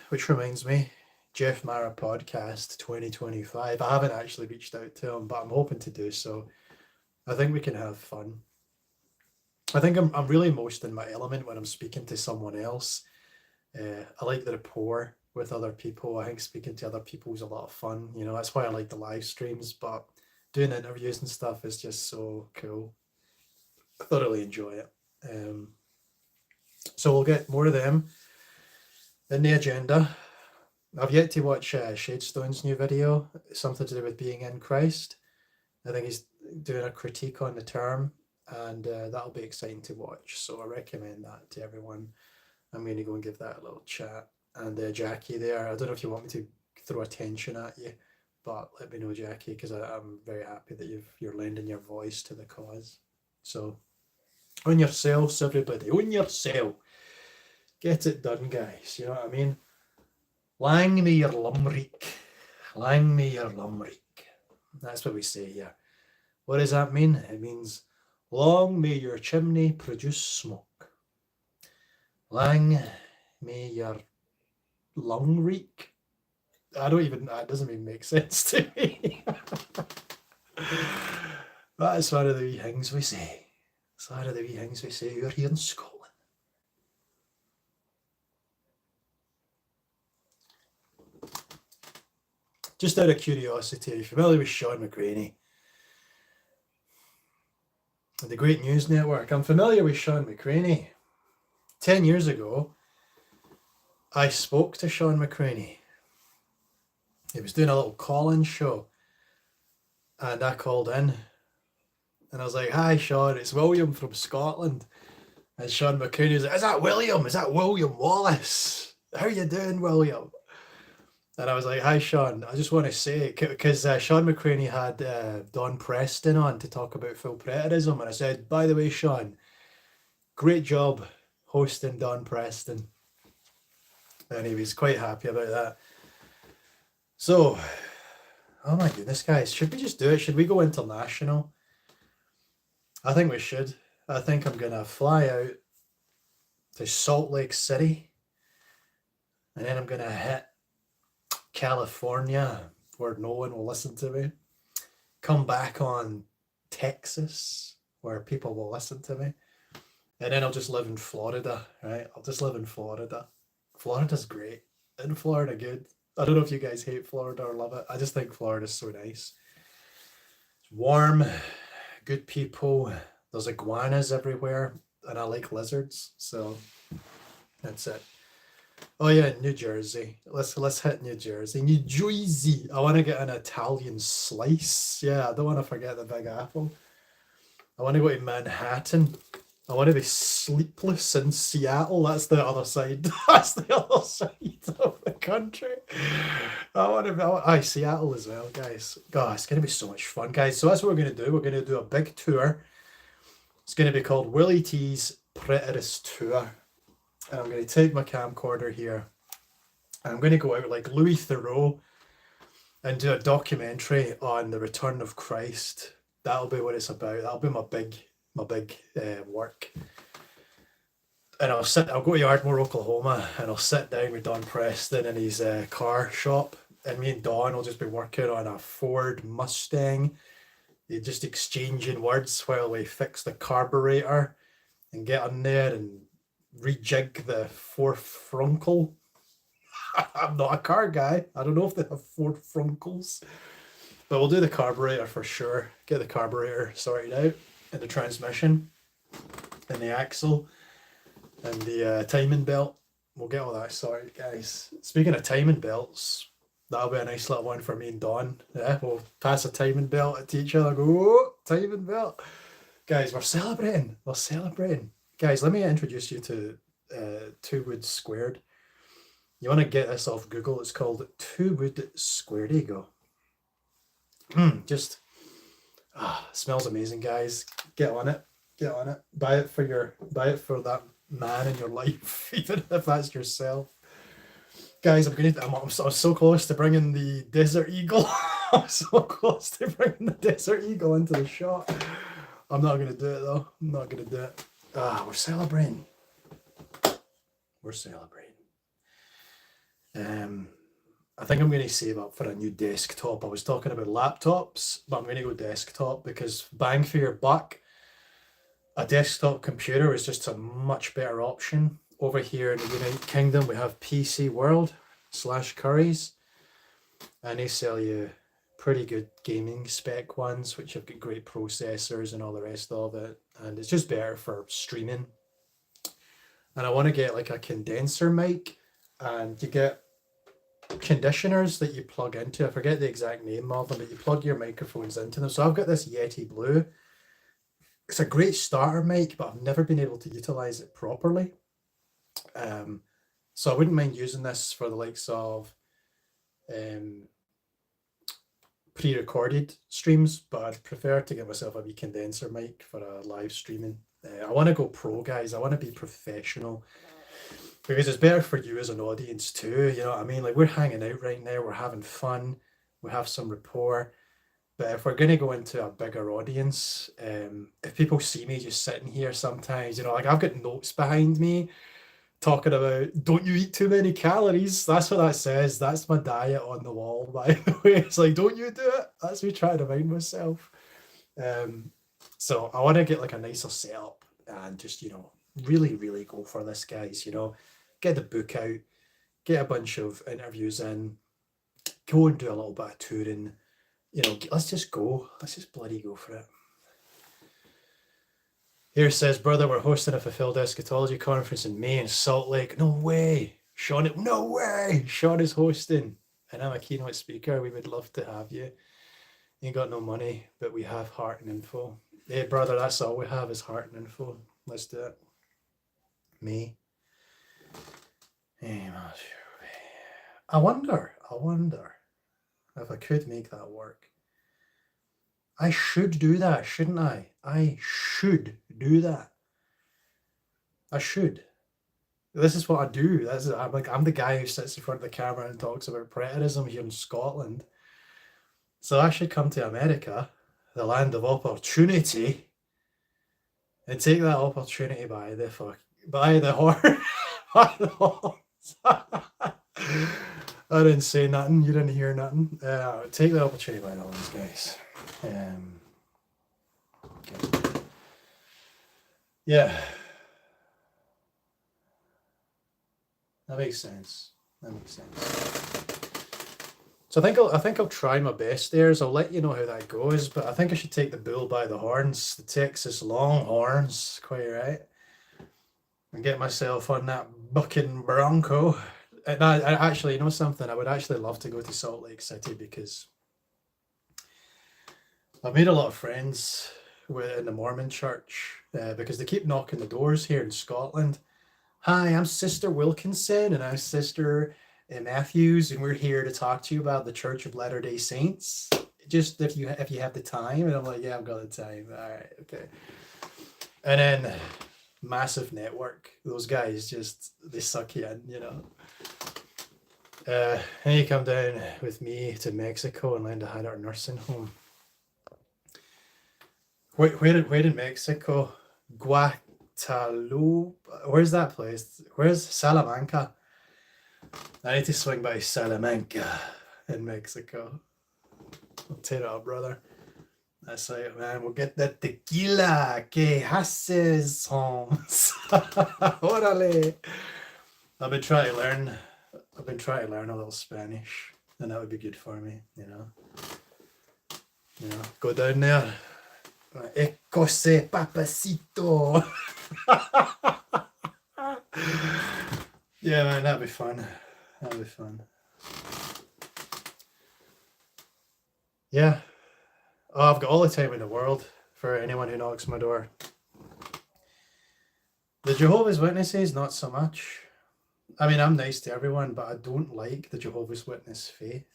Which reminds me, Jeff Mara podcast 2025. I haven't actually reached out to him, but I'm hoping to do so. I think we can have fun. I think I'm really most in my element when I'm speaking to someone else. I like the rapport with other people. I think speaking to other people is a lot of fun. You know, that's why I like the live streams, but doing interviews and stuff is just so cool. I thoroughly enjoy it. So we'll get more of them in the agenda. I've yet to watch Shadestone's new video, something to do with being in Christ. I think he's doing a critique on the term, and that'll be exciting to watch. So I recommend that to everyone. I'm going to go and give that a little chat. And Jackie there, I don't know if you want me to throw attention at you, but let me know, Jackie, because I'm very happy that you're lending your voice to the cause. So, on yourselves, everybody, on yourself. Get it done, guys, you know what I mean? Lang me your lumreek. Lang me your lumreek. That's what we say here. What does that mean? It means, long may your chimney produce smoke. Lang may your lung reek. That doesn't even make sense to me. That's one of the wee things we say. It's one of the wee things we say. You're here in Scotland. Just out of curiosity, are you familiar with Sean McCraney? The Great News Network. I'm familiar with Sean McCraney. 10 years ago, I spoke to Sean McCraney. He was doing a little call-in show, and I called in, and I was like, "Hi, Sean, it's William from Scotland." And Sean McCraney was like, "Is that William? Is that William Wallace? How you doing, William?" And I was like, "Hi, Sean. I just want to say," because Sean McCraney had Don Preston on to talk about full preterism, and I said, "By the way, Sean, great job hosting Don Preston." and he was quite happy about that. So, oh my goodness, guys, should we just do it? Should we go international? I think we should. I think I'm gonna fly out to Salt Lake City, and then I'm gonna hit California, where no one will listen to me. Come back on Texas, where people will listen to me. And then I'll just live in Florida, right? I'll just live in Florida. Florida's great. Isn't Florida good? I don't know if you guys hate Florida or love it. I just think Florida's so nice. It's warm, good people. There's iguanas everywhere, and I like lizards, so that's it. Oh yeah, New Jersey. Let's hit New Jersey. New Jersey. I want to get an Italian slice. Yeah, I don't want to forget the Big Apple. I want to go to Manhattan. I want to be sleepless in Seattle. That's the other side. That's the other side of the country. I want to be Seattle as well, guys. God, it's going to be so much fun, guys. So that's what we're going to do. We're going to do a big tour. It's going to be called Willie T's Preterist Tour. And I'm going to take my camcorder here. And I'm going to go out like Louis Theroux and do a documentary on the return of Christ. That'll be what it's about. That'll be my big work. And I'll go to Ardmore, Oklahoma, and I'll sit down with Don Preston in his car shop, and me and Don will just be working on a Ford Mustang. You're just exchanging words while we fix the carburetor and get on there and rejig the fourth fruncle. I'm not a car guy. I don't know if they have four frunkles, but we'll do the carburetor for sure. Get the carburetor sorted out, and the transmission, and the axle, and the timing belt. We'll get all that sorted, guys. Speaking of timing belts, that'll be a nice little one for me and Dawn. Yeah, we'll pass a timing belt to each other. Go, oh, timing belt. Guys, we're celebrating. We're celebrating. Guys, let me introduce you to Two Wood Squared. You want to get this off Google. It's called Two Wood Squared. There you go. Just smells amazing, guys. Get on it. Get on it. Buy it for that man in your life, even if that's yourself. Guys, I'm so close to bringing the Desert Eagle. I'm so close to bringing the Desert Eagle into the shot. I'm not gonna do it though. I'm not gonna do it. We're celebrating. We're celebrating. I think I'm going to save up for a new desktop. I was talking about laptops, but I'm going to go desktop because bang for your buck, a desktop computer is just a much better option. Over here in the United Kingdom, we have PC World / Curry's, and they sell you pretty good gaming spec ones, which have got great processors and all the rest of it, and it's just better for streaming. And I want to get like a condenser mic, and you get conditioners that you plug into. I forget the exact name of them, but you plug your microphones into them. So I've got this Yeti Blue. It's a great starter mic, but I've never been able to utilize it properly. So I wouldn't mind using this for the likes of pre-recorded streams, but I'd prefer to get myself a wee condenser mic for a live streaming. I want to go pro, guys. I want to be professional, because it's better for you as an audience too. You know what I mean? Like, we're hanging out right now, we're having fun, we have some rapport. But if we're going to go into a bigger audience, if people see me just sitting here sometimes, you know, like I've got notes behind me talking about, don't you eat too many calories. That's what that says. That's my diet on the wall, by the way. It's like, don't you do it. That's me trying to remind myself. So I want to get like a nicer setup and just, you know, really, really go for this, guys. You know, get the book out, get a bunch of interviews in, go and do a little bit of touring. You know, let's just go. Let's just bloody go for it. Here says, brother, we're hosting a Fulfilled Eschatology conference in May in Salt Lake. No way. Sean, no way. Sean is hosting, and I'm a keynote speaker. We would love to have you. Ain't got no money, but we have heart and info. Hey, brother, that's all we have is heart and info. Let's do it. Me. I wonder if I could make that work. I should do that, shouldn't I? I should do that. I should. this is what I do. I'm the guy who sits in front of the camera and talks about preterism here in Scotland. So I should come to America, the land of opportunity, and take that opportunity by the horn. By the horns. I didn't say nothing. You didn't hear nothing. Take the opportunity by the horns, guys. Okay. Yeah. That makes sense. So I think I'll try my best there. So I'll let you know how that goes. But I think I should take the bull by the horns, the Texas Longhorns, quite right, and get myself on that bucking bronco. And I actually, you know something? I would actually love to go to Salt Lake City because I've made a lot of friends in the Mormon church because they keep knocking the doors here in Scotland. Hi, I'm Sister Wilkinson, and I'm Sister Matthews, and we're here to talk to you about the Church of Latter-day Saints. Just if you have the time. And I'm like, yeah, I've got the time. All right, okay. And then massive network. Those guys they suck you in, you know. And you come down with me to Mexico and land at our nursing home. Where in Mexico? Guadalupe. Where's that place? Where's Salamanca? I need to swing by Salamanca in Mexico. I'll tear it up, brother. That's right, man. We'll get that tequila. Que haces, Holmes? Orale. I've been trying to learn a little Spanish, and that would be good for me, you know. Go down there. Ecose papacito. Yeah, man, that'd be fun. Yeah. Oh, I've got all the time in the world for anyone who knocks my door. The Jehovah's Witnesses, not so much. I mean, I'm nice to everyone, but I don't like the Jehovah's Witness faith.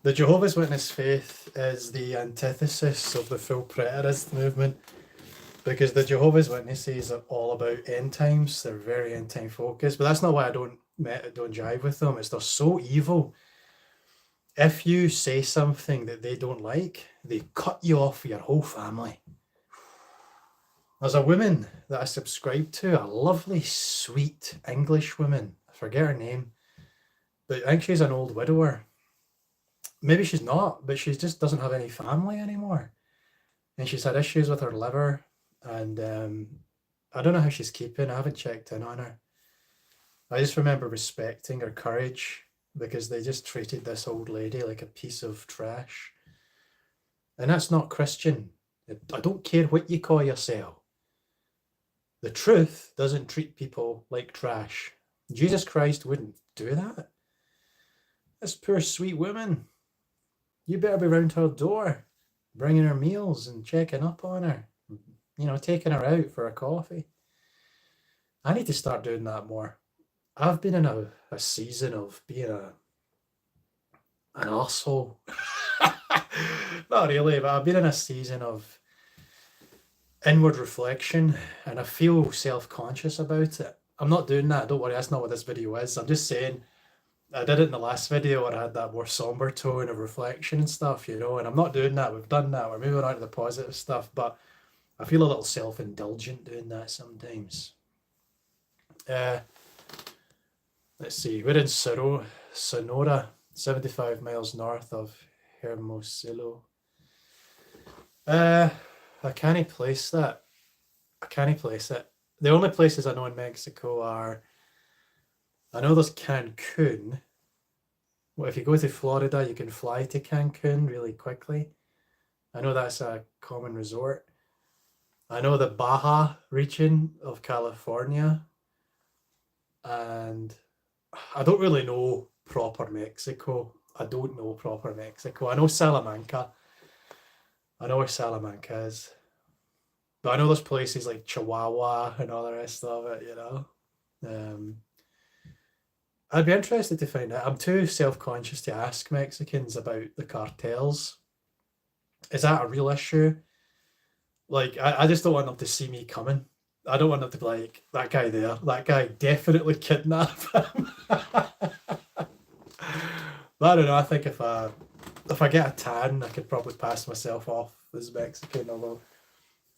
The Jehovah's Witness faith is the antithesis of the full preterist movement, because the Jehovah's Witnesses are all about end times. They're very end time focused, but that's not why I don't jive with them. It's they're so evil. If you say something that they don't like, they cut you off for your whole family. There's a woman that I subscribe to, a lovely, sweet English woman. I forget her name, but I think she's an old widower. Maybe she's not, but she just doesn't have any family anymore. And she's had issues with her liver, and I don't know how she's keeping. I haven't checked in on her. I just remember respecting her courage, because they just treated this old lady like a piece of trash. And that's not Christian. I don't care what you call yourself. The truth doesn't treat people like trash. Jesus Christ wouldn't do that. This poor sweet woman. You better be round her door, bringing her meals and checking up on her. You know, taking her out for a coffee. I need to start doing that more. I've been in a season of being an arsehole. Not really, but I've been in a season of inward reflection, and I feel self-conscious about it. I'm not doing that, don't worry, that's not what this video is. I'm just saying, I did it in the last video where I had that more somber tone of reflection and stuff, you know, and I'm not doing that. We've done that. We're moving on to the positive stuff, but I feel a little self-indulgent doing that sometimes. Let's see, we're in Sonora, 75 miles north of Hermosillo. I can't place that. The only places I know in Mexico are, I know there's Cancun. Well, if you go to Florida, you can fly to Cancun really quickly. I know that's a common resort. I know the Baja region of California, and I don't really know proper Mexico. I know Salamanca. I know where Salamanca is. But I know there's places like Chihuahua and all the rest of it, you know. I'd be interested to find out. I'm too self-conscious to ask Mexicans about the cartels. Is that a real issue? Like, I just don't want them to see me coming. I don't want them to be like, that guy there, that guy definitely kidnapped him. But I don't know, I think if I get a tan, I could probably pass myself off as Mexican, although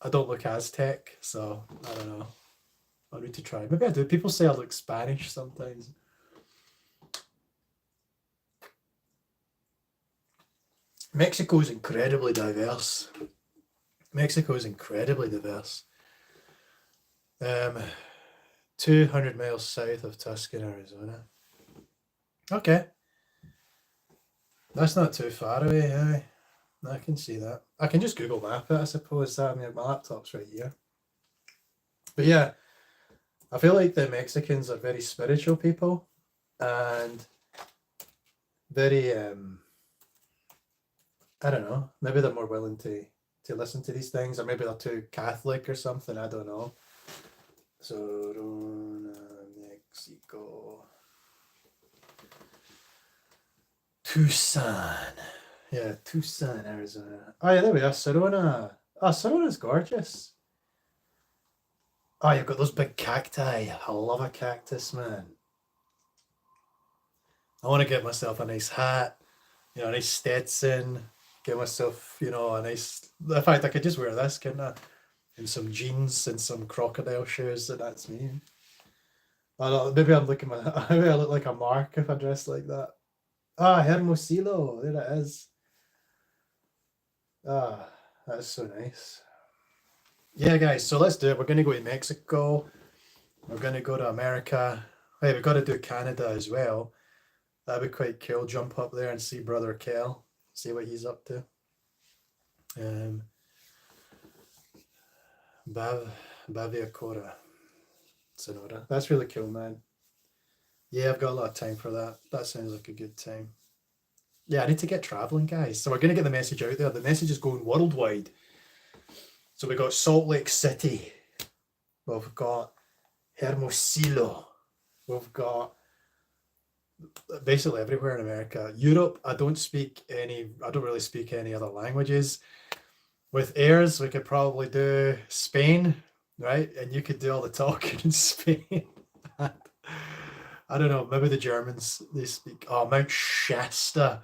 I don't look Aztec, so I don't know. I need to try. Maybe I do. People say I look Spanish sometimes. Mexico is incredibly diverse. 200 miles south of Tucson, Arizona. Okay. That's not too far away, aye. I can see that. I can just Google map it, I suppose. I mean, my laptop's right here. But yeah, I feel like the Mexicans are very spiritual people and very, I don't know, maybe they're more willing to listen to these things, or maybe they're too Catholic or something, I don't know. Sonora, Mexico. Tucson. Yeah, Tucson, Arizona. Oh yeah, there we are, Sonora. Oh, Sorona's gorgeous. Oh, you've got those big cacti. I love a cactus, man. I want to get myself a nice hat, a nice Stetson, get myself, a nice. In fact, I could just wear this, couldn't I? And some jeans and some crocodile shoes, and that's me. I don't, maybe I'm looking maybe I look like a mark if I dress like that. Ah, Hermosillo, there it is. Ah, that's so nice. Yeah, guys, so let's do it. We're going to go to Mexico. We're going to go to America. Hey, we've got to do Canada as well. That'd be quite cool. Jump up there and see Brother Kel, see what he's up to. Baviacora, Sonora. That's really cool, man. Yeah, I've got a lot of time for that. That sounds like a good time. Yeah, I need to get traveling, guys. So we're going to get the message out there. The message is going worldwide. So we've got Salt Lake City. We've got Hermosillo. We've got basically everywhere in America. Europe, I don't really speak any other languages. With airs, we could probably do Spain, right? And you could do all the talking in Spain. I don't know, maybe the Germans, they speak, Mount Shasta.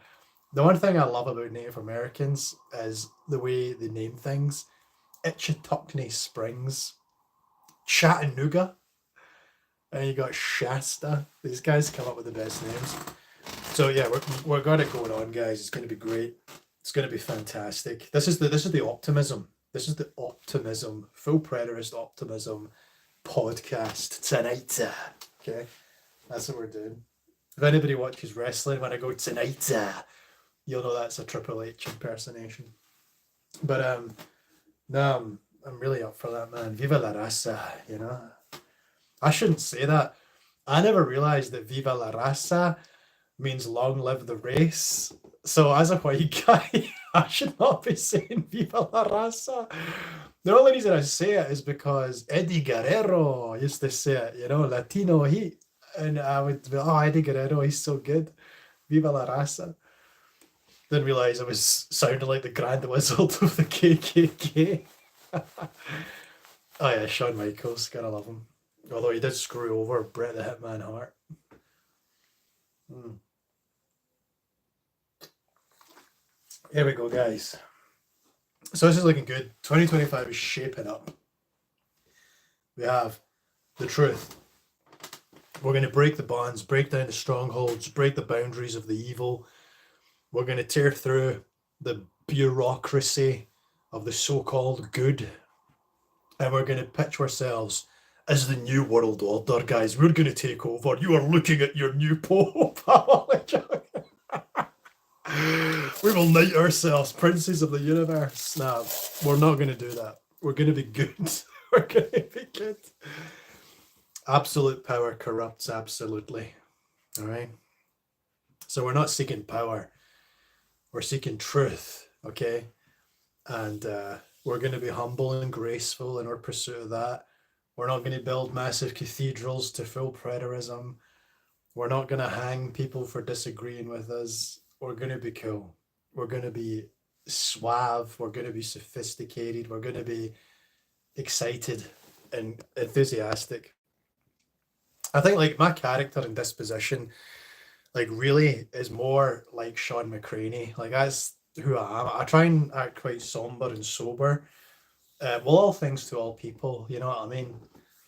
The one thing I love about Native Americans is the way they name things. Itchituckney Springs, Chattanooga, and you got Shasta. These guys come up with the best names. So yeah, we're got it going on, guys. It's going to be great. It's going to be fantastic. This is the optimism. This is the optimism, full preterist optimism podcast tonight. Okay, that's what we're doing. If anybody watches wrestling, when I go tonight, you'll know that's a Triple H impersonation. But no, I'm really up for that, man. Viva Larasa, I shouldn't say that. I never realized that Viva Larasa means long live the race. So as a white guy, I should not be saying Viva la Raza. The only reason I say it is because Eddie Guerrero used to say it, Latino heat. And I would be, Eddie Guerrero, he's so good. Viva la Raza. Didn't realize I was sounding like the Grand Wizard of the KKK. Oh yeah, Shawn Michaels, gotta love him. Although he did screw over Bret the Hitman Hart. Here we go, guys. So this is looking good. 2025 is shaping up. We have the truth. We're going to break the bonds, break down the strongholds, break the boundaries of the evil. We're going to tear through the bureaucracy of the so-called good. And we're going to pitch ourselves as the new world order, guys. We're going to take over. You are looking at your new pope. We will knight ourselves princes of the universe. No, we're not going to do that. We're going to be good. We're going to be good. Absolute power corrupts absolutely. All right. So we're not seeking power. We're seeking truth. Okay. And we're going to be humble and graceful in our pursuit of that. We're not going to build massive cathedrals to full preterism. We're not going to hang people for disagreeing with us. We're going to be cool. We're going to be suave. We're going to be sophisticated. We're going to be excited. and enthusiastic. I think like my character and disposition like really is more like Sean McCraney. Like that's who I am. I try and act quite somber and sober. Well, all things to all people, you know what I mean?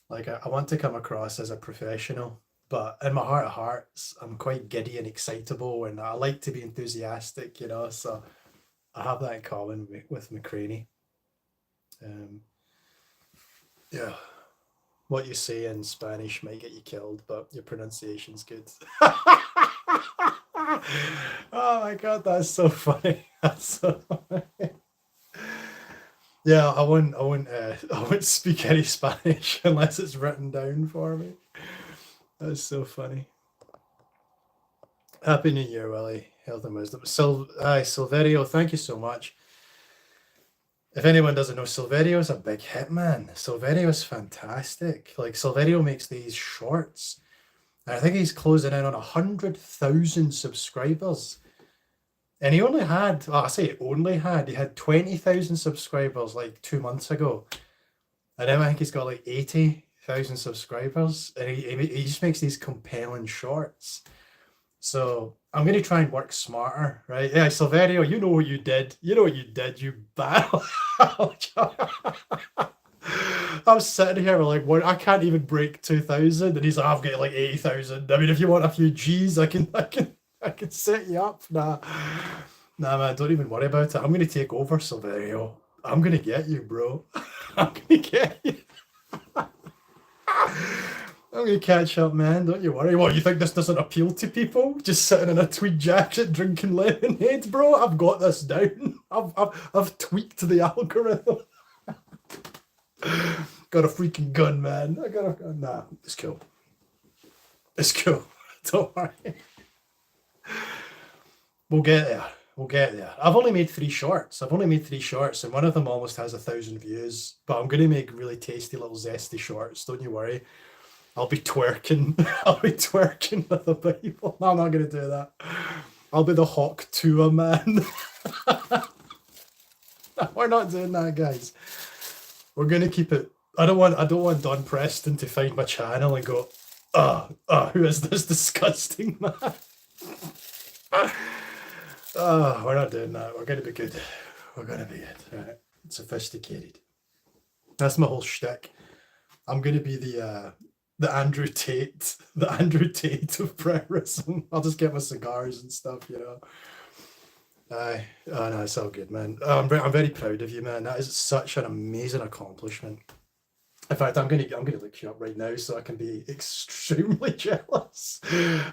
Like I want to come across as a professional, but in my heart of hearts, I'm quite giddy and excitable, and I like to be enthusiastic, you know. So I have that in common with McCraney. Um, yeah, what you say in Spanish might get you killed, but your pronunciation's good. Oh my god, that's so funny. That's so funny. Yeah, I won't speak any Spanish unless it's written down for me. That's so funny. Happy New Year, Willie. Health and wisdom. Silverio, thank you so much. If anyone doesn't know, Silverio's a big hit, man. Silverio's fantastic. Like Silverio makes these shorts. And I think he's closing in on 100,000 subscribers. And he only had, well, I say only had, he had 20,000 subscribers like 2 months ago. And now I think he's got like 80,000 subscribers. And he just makes these compelling shorts. So I'm going to try and work smarter, right? Yeah, Silverio, you know what you did. You know what you did, you battle. I'm sitting here like, what? I can't even break 2,000, and he's like, I've got like 80,000. I mean, if you want a few G's, I can set you up. Nah, man, don't even worry about it. I'm gonna take over, Silverio. I'm gonna get you, bro. I'm gonna get you. I'm gonna catch up, man. Don't you worry. What, you think this doesn't appeal to people? Just sitting in a tweed jacket drinking lemonade, bro? I've got this down. I've tweaked the algorithm. Got a freaking gun, man. I got a gun. Nah, it's cool. It's cool. Don't worry. We'll get there. We'll get there. I've only made 3 shorts. And one of them almost has 1,000 views. But I'm gonna make really tasty little zesty shorts. Don't you worry. I'll be twerking. I'll be twerking with the people. No, I'm not gonna do that. I'll be the Hawk Tua man. We're not doing that, guys. We're gonna keep it. I don't want Don Preston to find my channel and go, who is this disgusting man? We're not doing that. We're gonna be good. We're gonna be good. Right. Sophisticated. That's my whole shtick. I'm gonna be the Andrew Tate of Preterism. I'll just get my cigars and stuff, you know. Oh no, it's all good, man. I'm very proud of you, man. That is such an amazing accomplishment. In fact, I'm gonna look you up right now so I can be extremely jealous.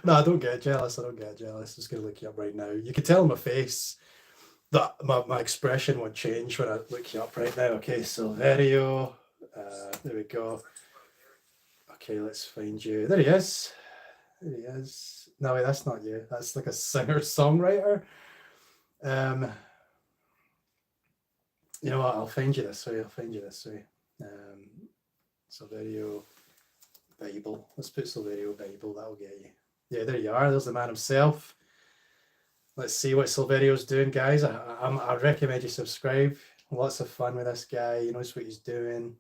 No, I don't get jealous. I'm just gonna look you up right now. You can tell in my face that my expression would change when I look you up right now. Okay, Silverio. There we go. Okay, let's find you. There he is. No, wait, that's not you. That's like a singer-songwriter. You know what? I'll find you this way. Silverio Bible. Let's put Silverio Bible. That'll get you. Yeah, there you are. There's the man himself. Let's see what Silverio's doing, guys. I recommend you subscribe. Lots of fun with this guy. He knows what he's doing.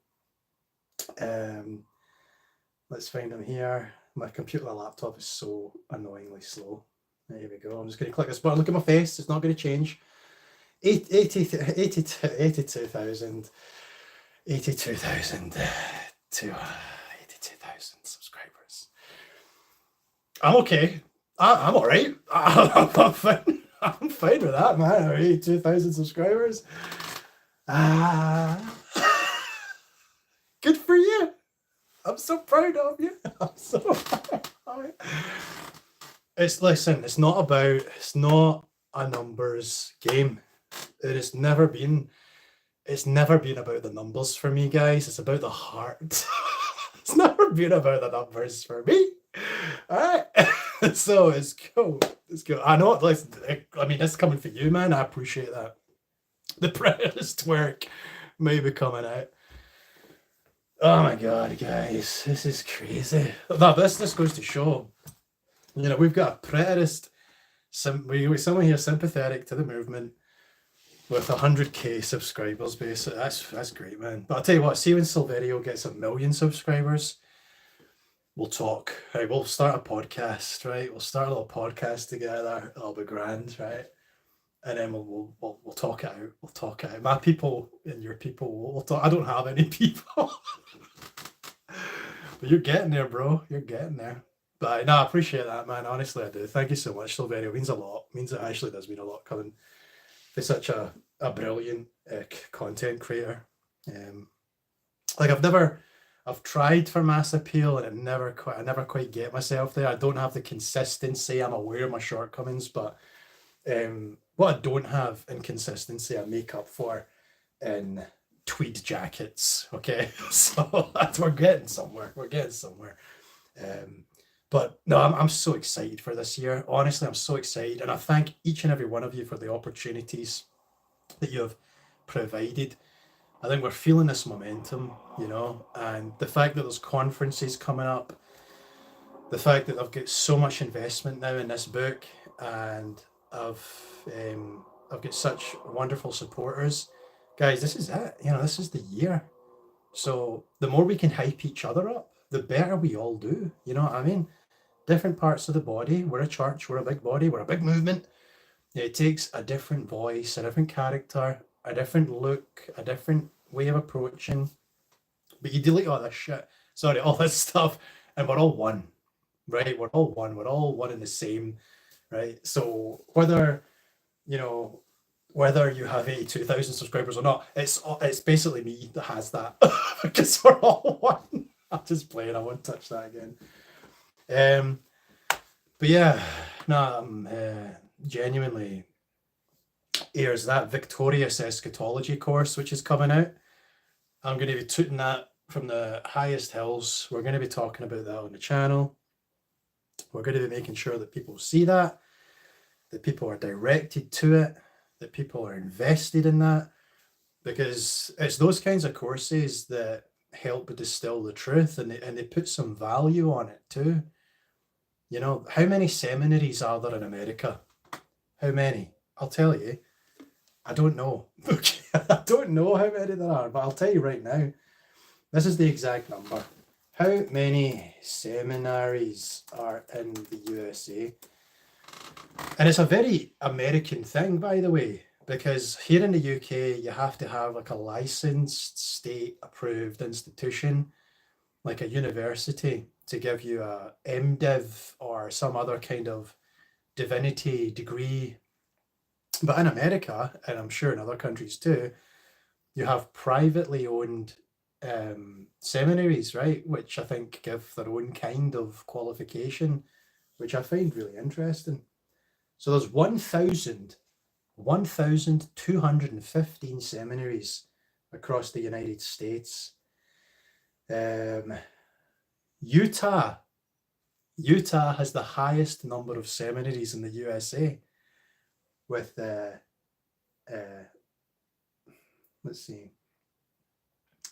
Let's find him here. My computer, my laptop is so annoyingly slow. There we go. I'm just going to click this button. Look at my face. It's not going to change. 82,000 subscribers. I'm okay. I'm all right. I'm fine. I'm fine with that, man. 82,000 subscribers. Good for you. I'm so proud of you. I'm so proud of you. It's not a numbers game. It's never been about the numbers for me, guys. It's about the heart. It's never been about the numbers for me. All right. So it's cool. I know. I mean, that's coming for you, man. I appreciate that. The Predators twerk may be coming out. Oh my god, guys, this is crazy. No, but this goes to show, we've got a preterist, someone here sympathetic to the movement, with 100k subscribers, basically. That's great, man. But I'll tell you what, see when Silverio gets 1 million subscribers, we'll talk. Right, we'll start a podcast, right? We'll start a little podcast together. It'll be grand, right? And then we'll talk it out. We'll talk it out. My people and your people, we'll talk. I don't have any people. But you're getting there, bro. You're getting there. But no, I appreciate that, man. Honestly, I do. Thank you so much, Silverio. It means a lot. It means it actually does mean a lot coming for such a brilliant content creator. Like I've tried for mass appeal and I never quite get myself there. I don't have the consistency. I'm aware of my shortcomings, but what I don't have in consistency, I make up for in tweed jackets. Okay, so we're getting somewhere. We're getting somewhere. But no, I'm so excited for this year. Honestly, I'm so excited, and I thank each and every one of you for the opportunities that you have provided. I think we're feeling this momentum, and the fact that there's conferences coming up, the fact that I've got so much investment now in this book, and I've got such wonderful supporters. Guys, this is it. This is the year. So the more we can hype each other up, the better we all do. You know what I mean? Different parts of the body. We're a church. We're a big body. We're a big movement. It takes a different voice, a different character, a different look, a different way of approaching. But you delete all this shit. Sorry, all this stuff, and we're all one, right? We're all one. We're all one and the same, right? So whether you have 82,000 subscribers or not, it's basically me that has that because we're all one. I'm just playing. I won't touch that again. But yeah, no, I'm genuinely. Here's that Victorious Eschatology course which is coming out. I'm going to be tooting that from the highest hills. We're going to be talking about that on the channel. We're going to be making sure that people see that people are directed to it, that people are invested in that, because it's those kinds of courses that help distill the truth, and they put some value on it too. How many seminaries are there in America? How many? I'll tell you. I don't know. Okay, I don't know how many there are, but I'll tell you right now. This is the exact number. How many seminaries are in the USA? And it's a very American thing, by the way, because here in the UK, you have to have like a licensed, state-approved institution, like a university, to give you a MDiv or some other kind of divinity degree. But in America, and I'm sure in other countries too, you have privately owned seminaries, right? Which I think give their own kind of qualification, which I find really interesting. So there's 1,215 seminaries across the United States. Utah has the highest number of seminaries in the USA with, let's see, it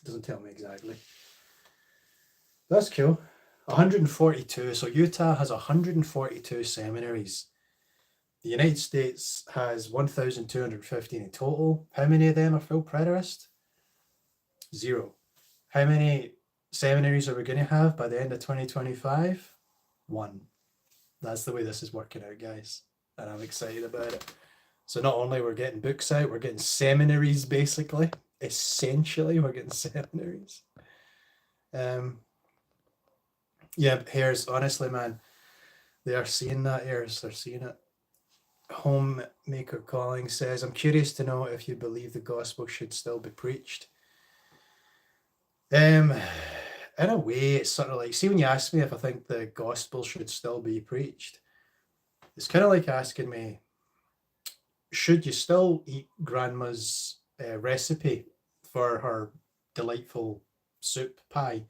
doesn't tell me exactly. That's cool. 142. So Utah has 142 seminaries. The United States has 1,215 in total. How many of them are full preterist? 0. How many seminaries are we going to have by the end of 2025? 1. That's the way this is working out, guys. And I'm excited about it. So not only we're getting books out, we're getting seminaries, basically. Essentially, we're getting seminaries. Yeah, Hares, honestly, man, they are seeing that, Hares. They're seeing it. Homemaker Calling says, I'm curious to know if you believe the gospel should still be preached. In a way, it's sort of like, see, when you ask me if I think the gospel should still be preached, it's kind of like asking me, should you still eat grandma's recipe for her delightful soup pie?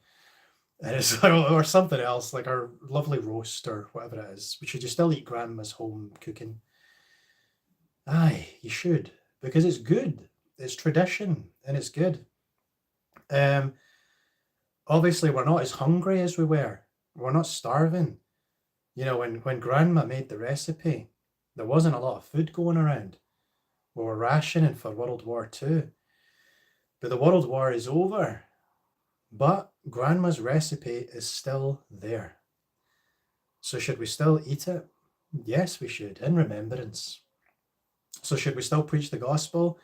And it's or something else, like her lovely roast or whatever it is. Should you still eat grandma's home cooking? Aye, you should, because it's good. It's tradition and it's good. Obviously, we're not as hungry as we were. We're not starving. When grandma made the recipe, there wasn't a lot of food going around. We were rationing for World War II. But the World War is over. But Grandma's recipe is still there. So should we still eat it? Yes, we should, in remembrance. So should we still preach the gospel?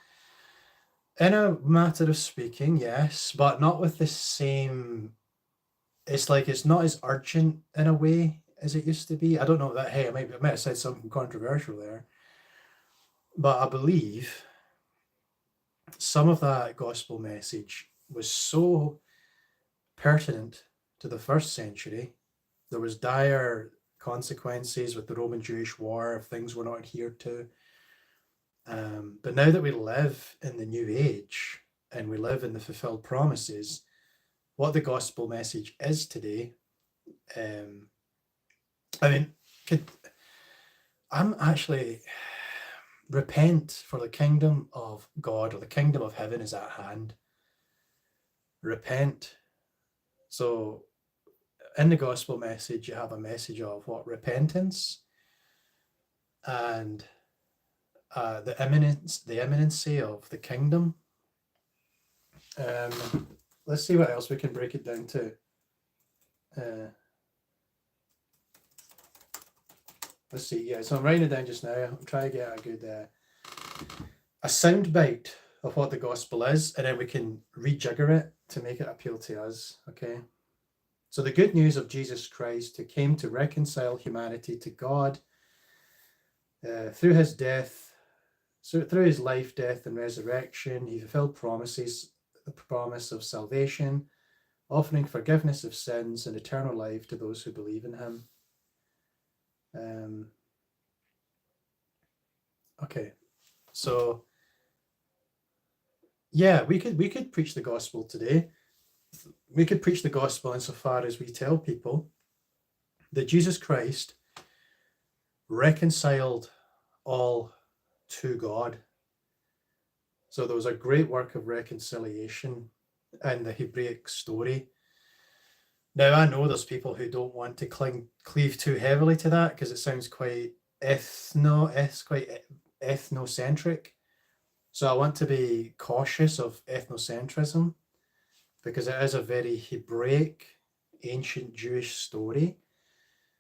In a matter of speaking, yes, but not with the same. It's like it's not as urgent in a way as it used to be. I don't know that. Hey, I might have said something controversial there, but I believe some of that gospel message was so pertinent to the first century. There was dire consequences with the Roman Jewish War if things were not adhered to. But now that we live in the new age and we live in the fulfilled promises, what the gospel message is today, I mean, I'm actually repent, for the kingdom of God or the kingdom of heaven is at hand. Repent. So in the gospel message, you have a message of what? Repentance and the imminency of the kingdom. Let's see what else we can break it down to. Let's see. Yeah, so I'm writing it down just now. I'm trying to get a good a sound bite of what the gospel is, and then we can rejigger it to make it appeal to us. Okay. So the good news of Jesus Christ, who came to reconcile humanity to God through his death, so through his life, death, and resurrection, he fulfilled promises, the promise of salvation, offering forgiveness of sins and eternal life to those who believe in him. Okay, so yeah, we could preach the gospel today. We could preach the gospel insofar as we tell people that Jesus Christ reconciled all to God. So there was a great work of reconciliation in the Hebraic story. Now, I know there's people who don't want to cleave too heavily to that because it sounds quite ethnocentric. So I want to be cautious of ethnocentrism because it is a very Hebraic, ancient Jewish story.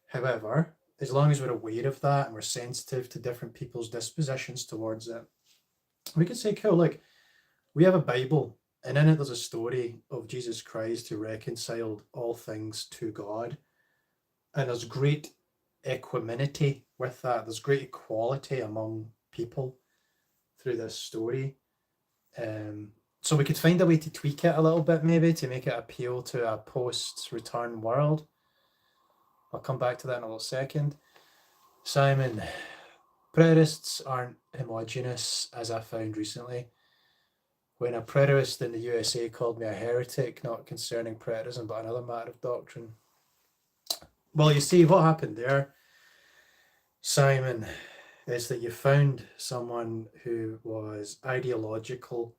However, as long as we're aware of that and we're sensitive to different people's dispositions towards it, we could say, cool, like we have a Bible and in it there's a story of Jesus Christ who reconciled all things to God. And there's great equanimity with that. There's great equality among people through this story. So we could find a way to tweak it a little bit, maybe, to make it appeal to a post-return world. I'll come back to that in a little second. Simon, preterists aren't homogenous, as I found recently. When a preterist in the USA called me a heretic, not concerning preterism, but another matter of doctrine. Well, you see, what happened there, Simon, is that you found someone who was ideological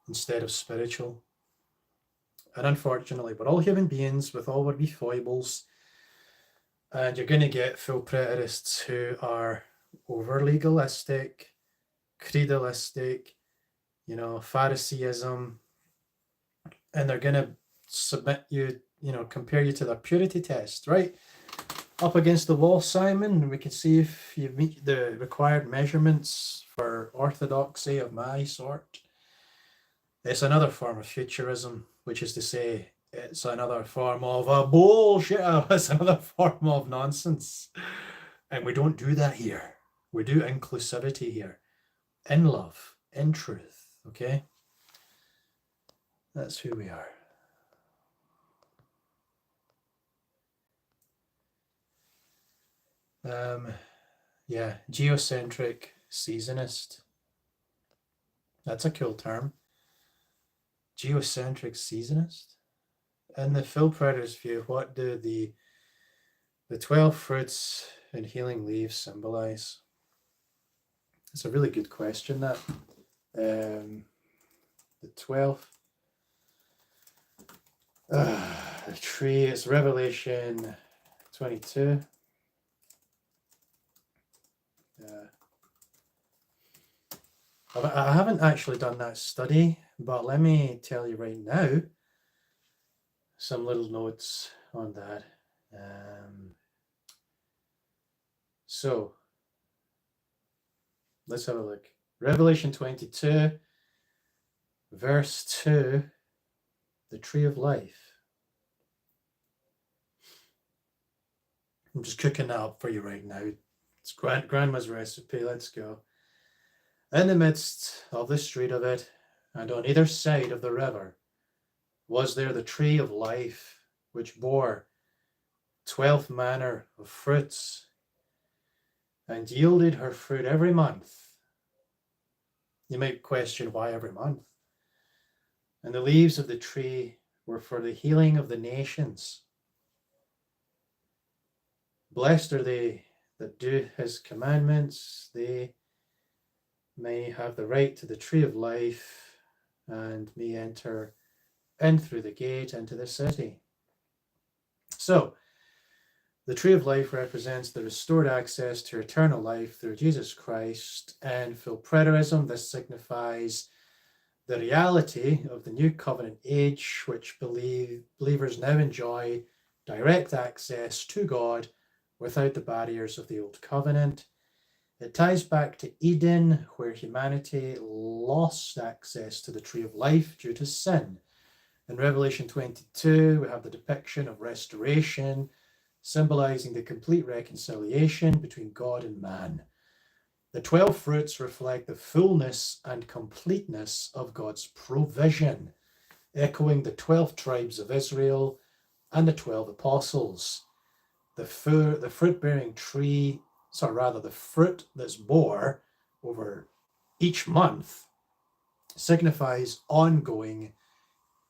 instead of spiritual. And unfortunately, we're all human beings with all our wee foibles. And you're going to get full preterists who are over legalistic, creedalistic, Phariseeism. And they're going to submit you, compare you to their purity test, right? Up against the wall, Simon, and we can see if you meet the required measurements for orthodoxy of my sort. It's another form of futurism, which is to say, it's another form of a bullshit. It's another form of nonsense. And we don't do that here. We do inclusivity here, in love, in truth, okay? That's who we are. Geocentric seasonist. That's a cool term. Geocentric seasonist. In the Phil Preter's view, what do the 12 fruits and healing leaves symbolize? It's a really good question, that. The 12. The tree, it's Revelation 22. I haven't actually done that study, but let me tell you right now some little notes on that. So let's have a look. Revelation 22, verse 2, the tree of life. I'm just cooking that up for you right now. It's Grandma's recipe. Let's go. In the midst of the street of it, and on either side of the river, was there the tree of life, which bore 12 manner of fruits, and yielded her fruit every month. You might question why every month. And the leaves of the tree were for the healing of the nations. Blessed are they that do his commandments. They may have the right to the tree of life and may enter in through the gate into the city. So, the tree of life represents the restored access to eternal life through Jesus Christ. And Futurism, this signifies the reality of the new covenant age, which believers now enjoy direct access to God without the barriers of the old covenant. It ties back to Eden, where humanity lost access to the tree of life due to sin. In Revelation 22, we have the depiction of restoration, symbolizing the complete reconciliation between God and man. The 12 fruits reflect the fullness and completeness of God's provision, echoing the 12 tribes of Israel and the 12 apostles. The fruit-bearing tree, the fruit that's bore over each month signifies ongoing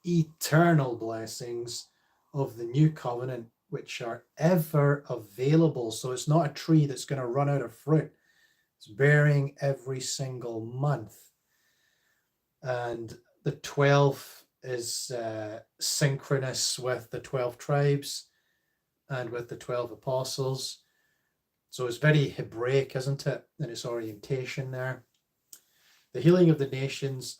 eternal blessings of the new covenant, which are ever available. So it's not a tree that's going to run out of fruit. It's bearing every single month. And the 12 is synchronous with the 12 tribes and with the 12 apostles. So it's very Hebraic, isn't it, in its orientation there. The healing of the nations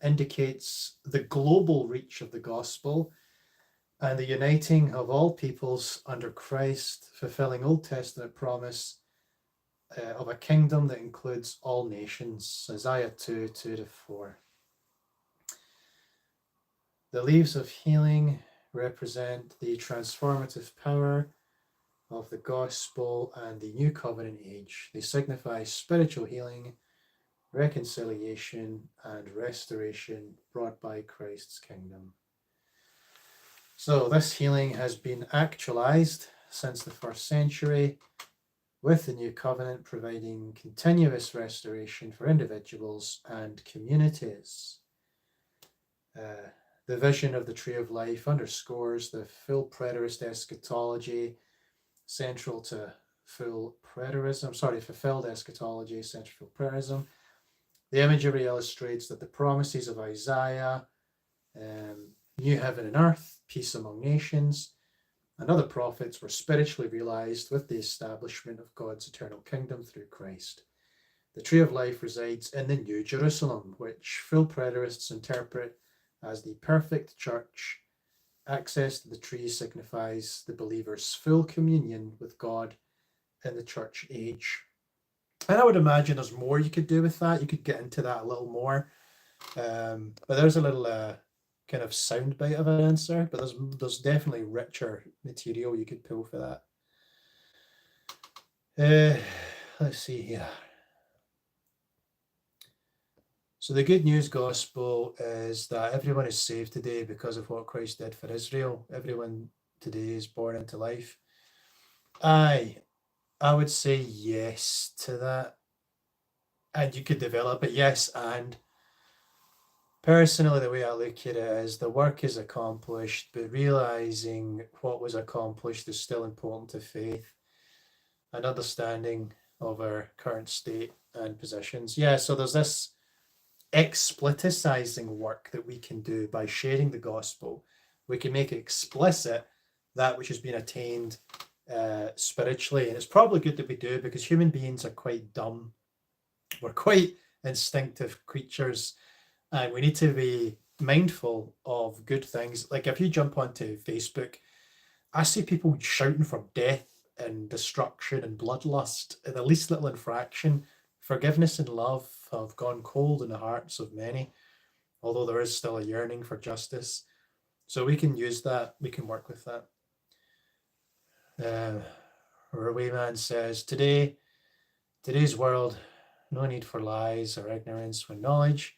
indicates the global reach of the gospel and the uniting of all peoples under Christ, fulfilling Old Testament promise of a kingdom that includes all nations. Isaiah 2, 2-4. The leaves of healing represent the transformative power of the gospel and the new covenant age. They signify spiritual healing, reconciliation, and restoration brought by Christ's kingdom. So this healing has been actualized since the first century, with the new covenant providing continuous restoration for individuals and communities. The vision of the tree of life underscores the full preterist eschatology central to fulfilled eschatology central to preterism. The imagery illustrates that the promises of Isaiah, new heaven and earth, peace among nations, and other prophets were spiritually realized with the establishment of God's eternal kingdom through Christ. The tree of life resides in the New Jerusalem, which full preterists interpret as the perfect church. Access to the tree signifies the believer's full communion with God in the church age. And I would imagine there's more you could do with that. You could get into that a little more. But there's a little kind of soundbite of an answer, but there's definitely richer material you could pull for that. Let's see here. So the good news gospel is that everyone is saved today because of what Christ did for Israel. Everyone today is born into life. I would say yes to that. And you could develop it, yes, and personally, the way I look at it is the work is accomplished, but realizing what was accomplished is still important to faith and understanding of our current state and positions. Yeah, so there's this expliticizing work that we can do by sharing the gospel. We can make it explicit that which has been attained spiritually. And it's probably good that we do, because human beings are quite dumb. We're quite instinctive creatures, and we need to be mindful of good things. Like if you jump onto Facebook, I see people shouting for death and destruction and bloodlust at the least little infraction. Forgiveness and love have gone cold in the hearts of many, although there is still a yearning for justice. So we can use that, we can work with that. Rwayman says, today's world, no need for lies or ignorance when knowledge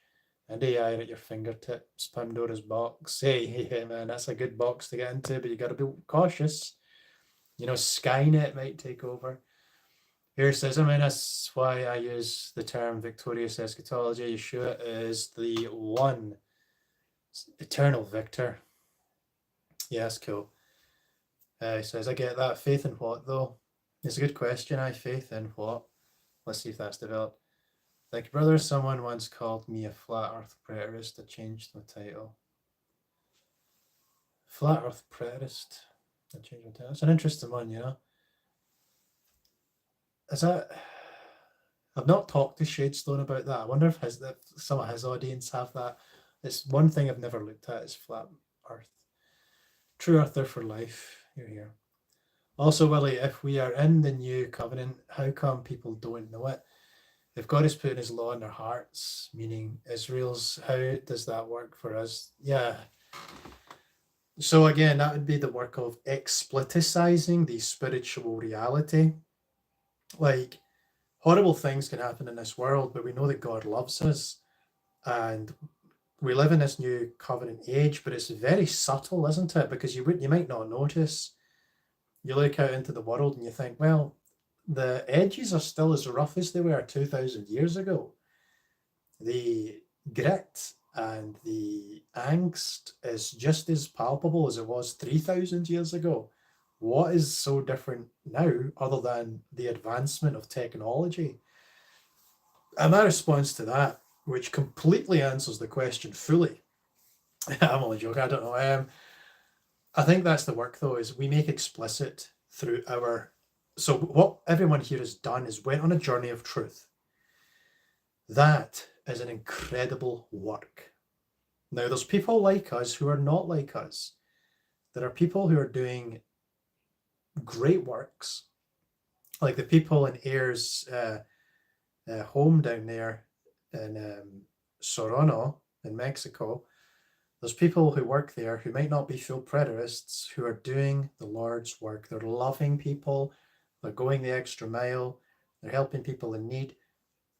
and AI at your fingertips. Pandora's box. Hey, man, that's a good box to get into, but you got to be cautious. Skynet might take over. Here says, that's why I use the term victorious eschatology. Yeshua is the one eternal victor. Yeah, that's cool. He says, I get that. Faith in what, though? It's a good question. Faith in what? Let's see if that's developed. Thank you, brother. Someone once called me a flat earth preterist. I changed my title. Flat earth preterist. I changed my title. It's an interesting one, Is that... I've not talked to Shadestone about that. I wonder if some of his audience have that. It's one thing I've never looked at is flat earth. True earther for life. Here. Also, Willie, if we are in the new covenant, how come people don't know it? If God is putting his law in their hearts, meaning Israel's, how does that work for us? Yeah. So again, that would be the work of expliticizing the spiritual reality. Like, horrible things can happen in this world, but we know that God loves us. And we live in this new covenant age, but it's very subtle, isn't it? Because you might not notice. You look out into the world and you think, well, the edges are still as rough as they were 2,000 years ago. The grit and the angst is just as palpable as it was 3,000 years ago. What is so different now other than the advancement of technology? And my response to that, which completely answers the question fully, I'm only joking, I don't know. I think that's the work, though, is we make explicit through our... So what everyone here has done is went on a journey of truth. That is an incredible work. Now, there's people like us who are not like us. There are people who are doing great works, like the people in Ayer's home down there in Sorono in Mexico. There's people who work there who might not be full preterists, who are doing the Lord's work. They're loving people, they're going the extra mile, they're helping people in need,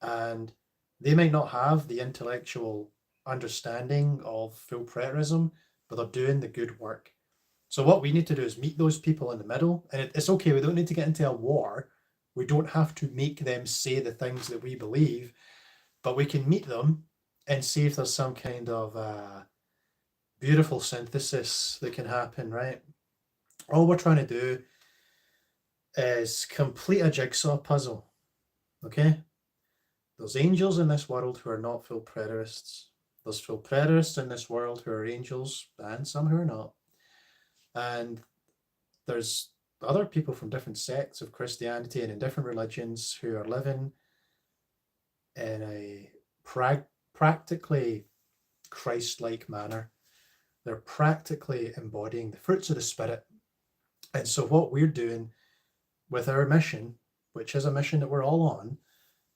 and they might not have the intellectual understanding of full preterism, but they're doing the good work. So what we need to do is meet those people in the middle, and it's okay, we don't need to get into a war. We don't have to make them say the things that we believe, but we can meet them and see if there's some kind of beautiful synthesis that can happen, right? All we're trying to do is complete a jigsaw puzzle, okay? There's angels in this world who are not full preterists. There's full preterists in this world who are angels, and some who are not. And there's other people from different sects of Christianity and in different religions who are living in a practically Christ-like manner. They're practically embodying the fruits of the Spirit. And so what we're doing with our mission, which is a mission that we're all on,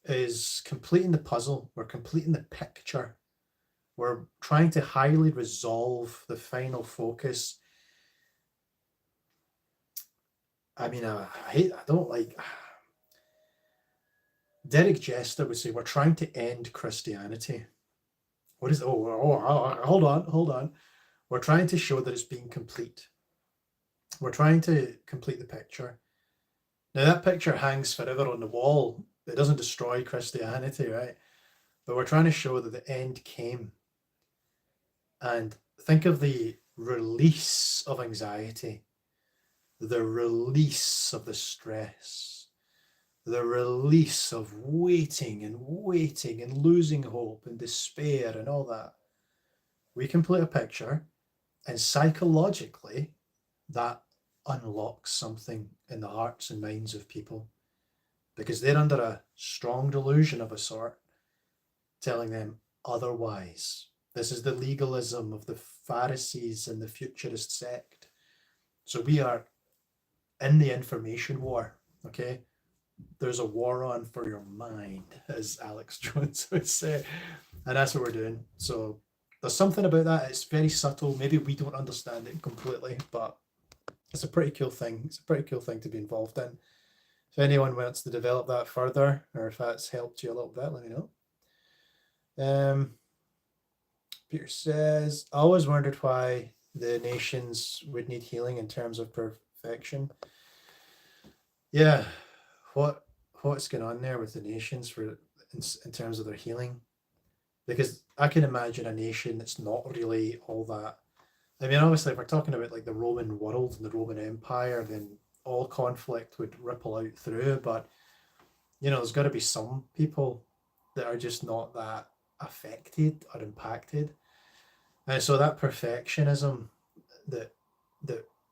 is completing the puzzle. We're completing the picture. We're trying to highly resolve the final focus. I mean, Derek Jester would say, we're trying to end Christianity. What is, hold on. We're trying to show that it's being complete. We're trying to complete the picture. Now, that picture hangs forever on the wall. It doesn't destroy Christianity, right? But we're trying to show that the end came. And think of the release of anxiety, the release of the stress, the release of waiting and losing hope and despair and all that. We complete a picture, and psychologically, that unlocks something in the hearts and minds of people, because they're under a strong delusion of a sort. telling them otherwise. This is the legalism of the Pharisees and the futurist sect. So we are in the information war, okay? There's a war on for your mind, as Alex Jones would say. And that's what we're doing. So there's something about that. It's very subtle. Maybe we don't understand it completely, but it's a pretty cool thing. It's a pretty cool thing to be involved in. If anyone wants to develop that further, or if that's helped you a little bit, let me know. Peter says, I always wondered why the nations would need healing in terms of perfection. Yeah, what's going on there with the nations for in terms of their healing? Because I can imagine a nation that's not really all that. I mean, obviously, if we're talking about like the Roman world and the Roman Empire, then all conflict would ripple out through. But there's got to be some people that are just not that affected or impacted, and so that perfectionism that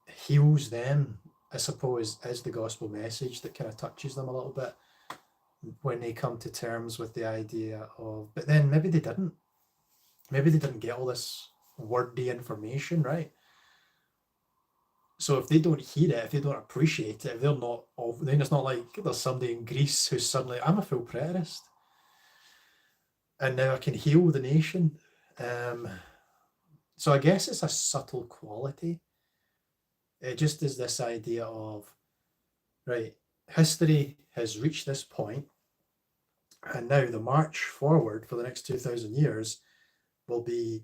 heals them, I suppose, is the gospel message that kind of touches them a little bit when they come to terms with the idea of. But then maybe they didn't. Maybe they didn't get all this wordy information, right? So if they don't hear it, if they don't appreciate it, if they're not, then it's not like there's somebody in Greece who's suddenly, I'm a full preterist, and now I can heal the nation. So I guess it's a subtle quality. It just is this idea of, right, history has reached this point, and now the march forward for the next 2,000 years will be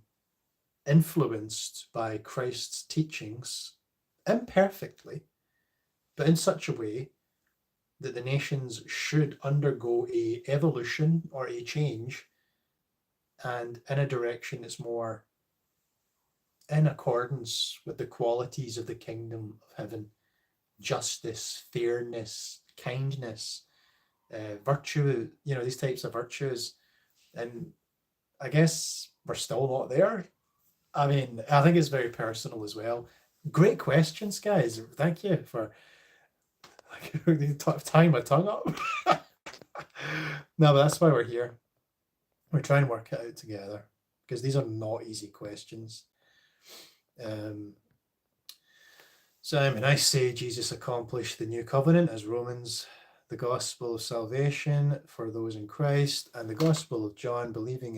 influenced by Christ's teachings imperfectly, but in such a way that the nations should undergo a evolution or a change, and in a direction that's more in accordance with the qualities of the kingdom of heaven: justice, fairness, kindness, virtue, these types of virtues. And I guess we're still not there. I mean, I think it's very personal as well. Great questions, guys. Thank you for tying my tongue up. No, but that's why we're here. We're trying to work it out together, because these are not easy questions. Simon, I say Jesus accomplished the new covenant as Romans, the gospel of salvation for those in Christ, and the gospel of John, believing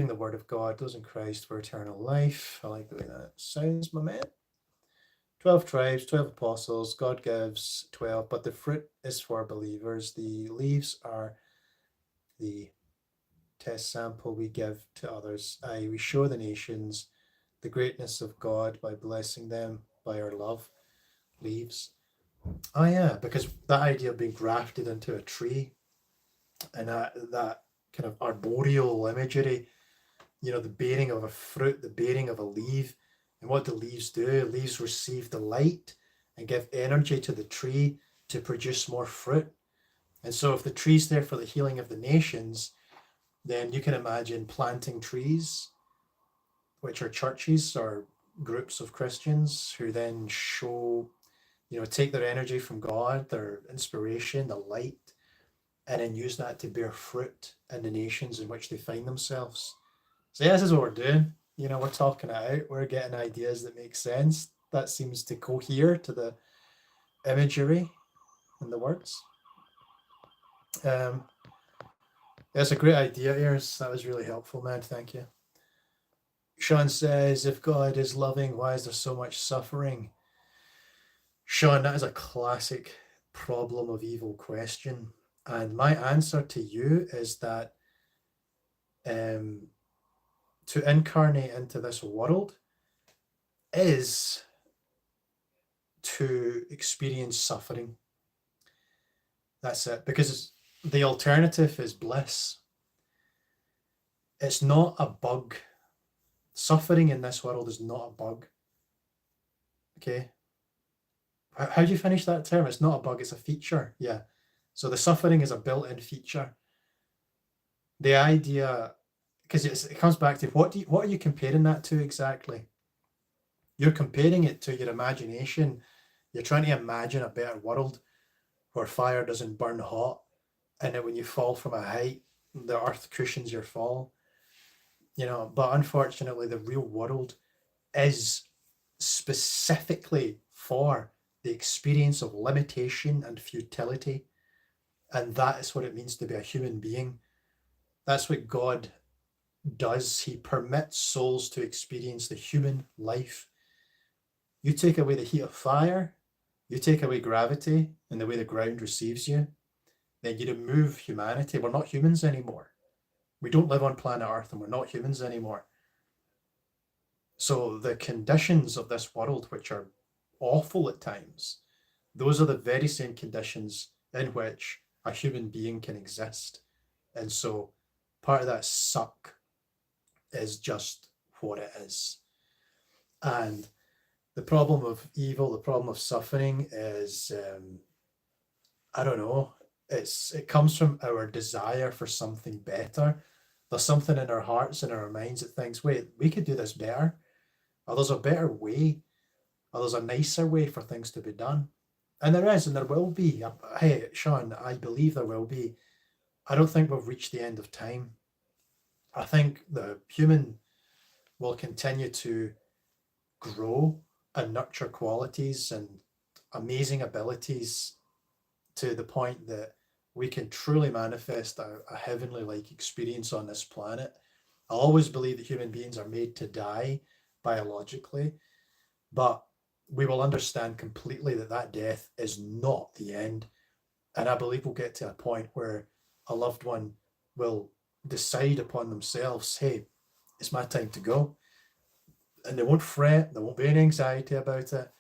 the word of God, those in Christ for eternal life. I like the way that sounds, my man. 12 tribes, 12 apostles, God gives 12, but the fruit is for believers. The leaves are the test sample we give to others. We show the nations the greatness of God by blessing them by our love. Leaves. Oh yeah, because that idea of being grafted into a tree, and that kind of arboreal imagery, the bearing of a fruit, the bearing of a leaf. And what do leaves do? Leaves receive the light and give energy to the tree to produce more fruit. And so if the tree's there for the healing of the nations, then you can imagine planting trees, which are churches or groups of Christians who then show, take their energy from God, their inspiration, the light, and then use that to bear fruit in the nations in which they find themselves. So yeah, this is what we're doing. We're talking it out. We're getting ideas that make sense. That seems to cohere to the imagery and the words. That's a great idea, Ears. That was really helpful, man. Thank you. Sean says, if God is loving, why is there so much suffering? Sean, that is a classic problem of evil question. And my answer to you is that to incarnate into this world is to experience suffering. That's it. Because the alternative is bliss. It's not a bug. Suffering in this world is not a bug. Okay? How do you finish that term? It's not a bug, it's a feature. Yeah. So the suffering is a built-in feature. The idea, because it comes back to what are you comparing that to exactly? You're comparing it to your imagination. You're trying to imagine a better world where fire doesn't burn hot, and that when you fall from a height, the earth cushions your fall, but unfortunately the real world is specifically for the experience of limitation and futility. And that is what it means to be a human being. That's what God does. He permits souls to experience the human life. You take away the heat of fire, you take away gravity and the way the ground receives you, then you remove humanity. We're not humans anymore. We don't live on planet Earth and we're not humans anymore. So the conditions of this world, which are awful at times, those are the very same conditions in which a human being can exist. And so part of that suck is just what it is. And the problem of evil, the problem of suffering is, I don't know, it comes from our desire for something better. There's something in our hearts and our minds that thinks, wait, we could do this better. Or there's a better way. Or there's a nicer way for things to be done. And there is, and there will be. Hey, Sean, I believe there will be. I don't think we've reached the end of time. I think the human will continue to grow and nurture qualities and amazing abilities to the point that we can truly manifest a heavenly-like experience on this planet. I always believe that human beings are made to die biologically, but we will understand completely that death is not the end. And I believe we'll get to a point where a loved one will decide upon themselves, hey, it's my time to go. And they won't fret, there won't be any anxiety about it.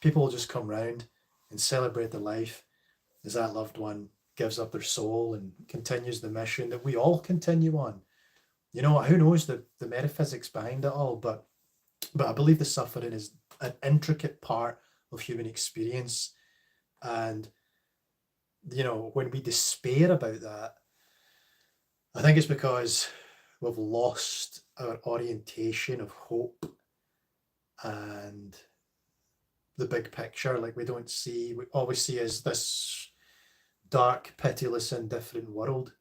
People will just come round and celebrate the life as that loved one gives up their soul and continues the mission that we all continue on. Who knows the metaphysics behind it all, but I believe the suffering is an intricate part of human experience. And, when we despair about that, I think it's because we've lost our orientation of hope and the big picture. Like we always see as this dark, pitiless, indifferent world.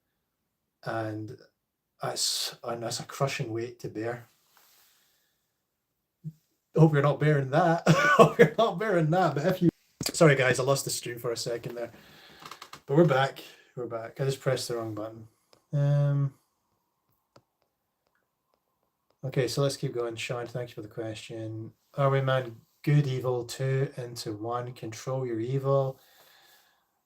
And that's a crushing weight to bear. Hope you're not bearing that. Hope you're not bearing that. But sorry guys, I lost the stream for a second there. But we're back. I just pressed the wrong button. Okay, so let's keep going. Sean, thank you for the question. Are we man good, evil, 2 into 1? Control your evil.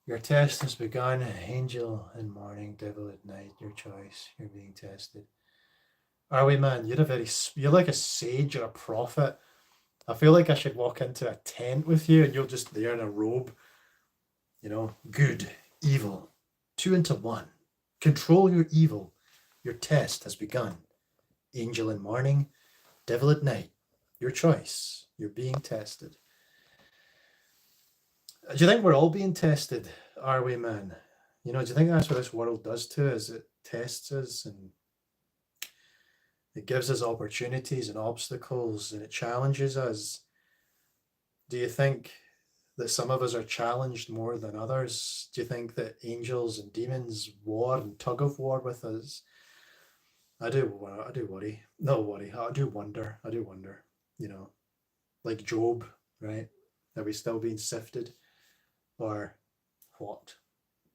Your test has begun. Angel in morning, devil at night. Your choice. You're being tested. Are we man? You're like a sage or a prophet. I feel like I should walk into a tent with you and you're just there in a robe. Good, evil, 2 into 1. Control your evil. Your test has begun. Angel in morning, devil at night. Your choice. You're being tested. Do you think we're all being tested? Are we, man? Do you think that's what this world does to us? It tests us and it gives us opportunities and obstacles and it challenges us. Do you think that some of us are challenged more than others? Do you think that angels and demons war and tug of war with us? I do worry. Not worry. I do wonder. Like Job, right? Are we still being sifted? Or what?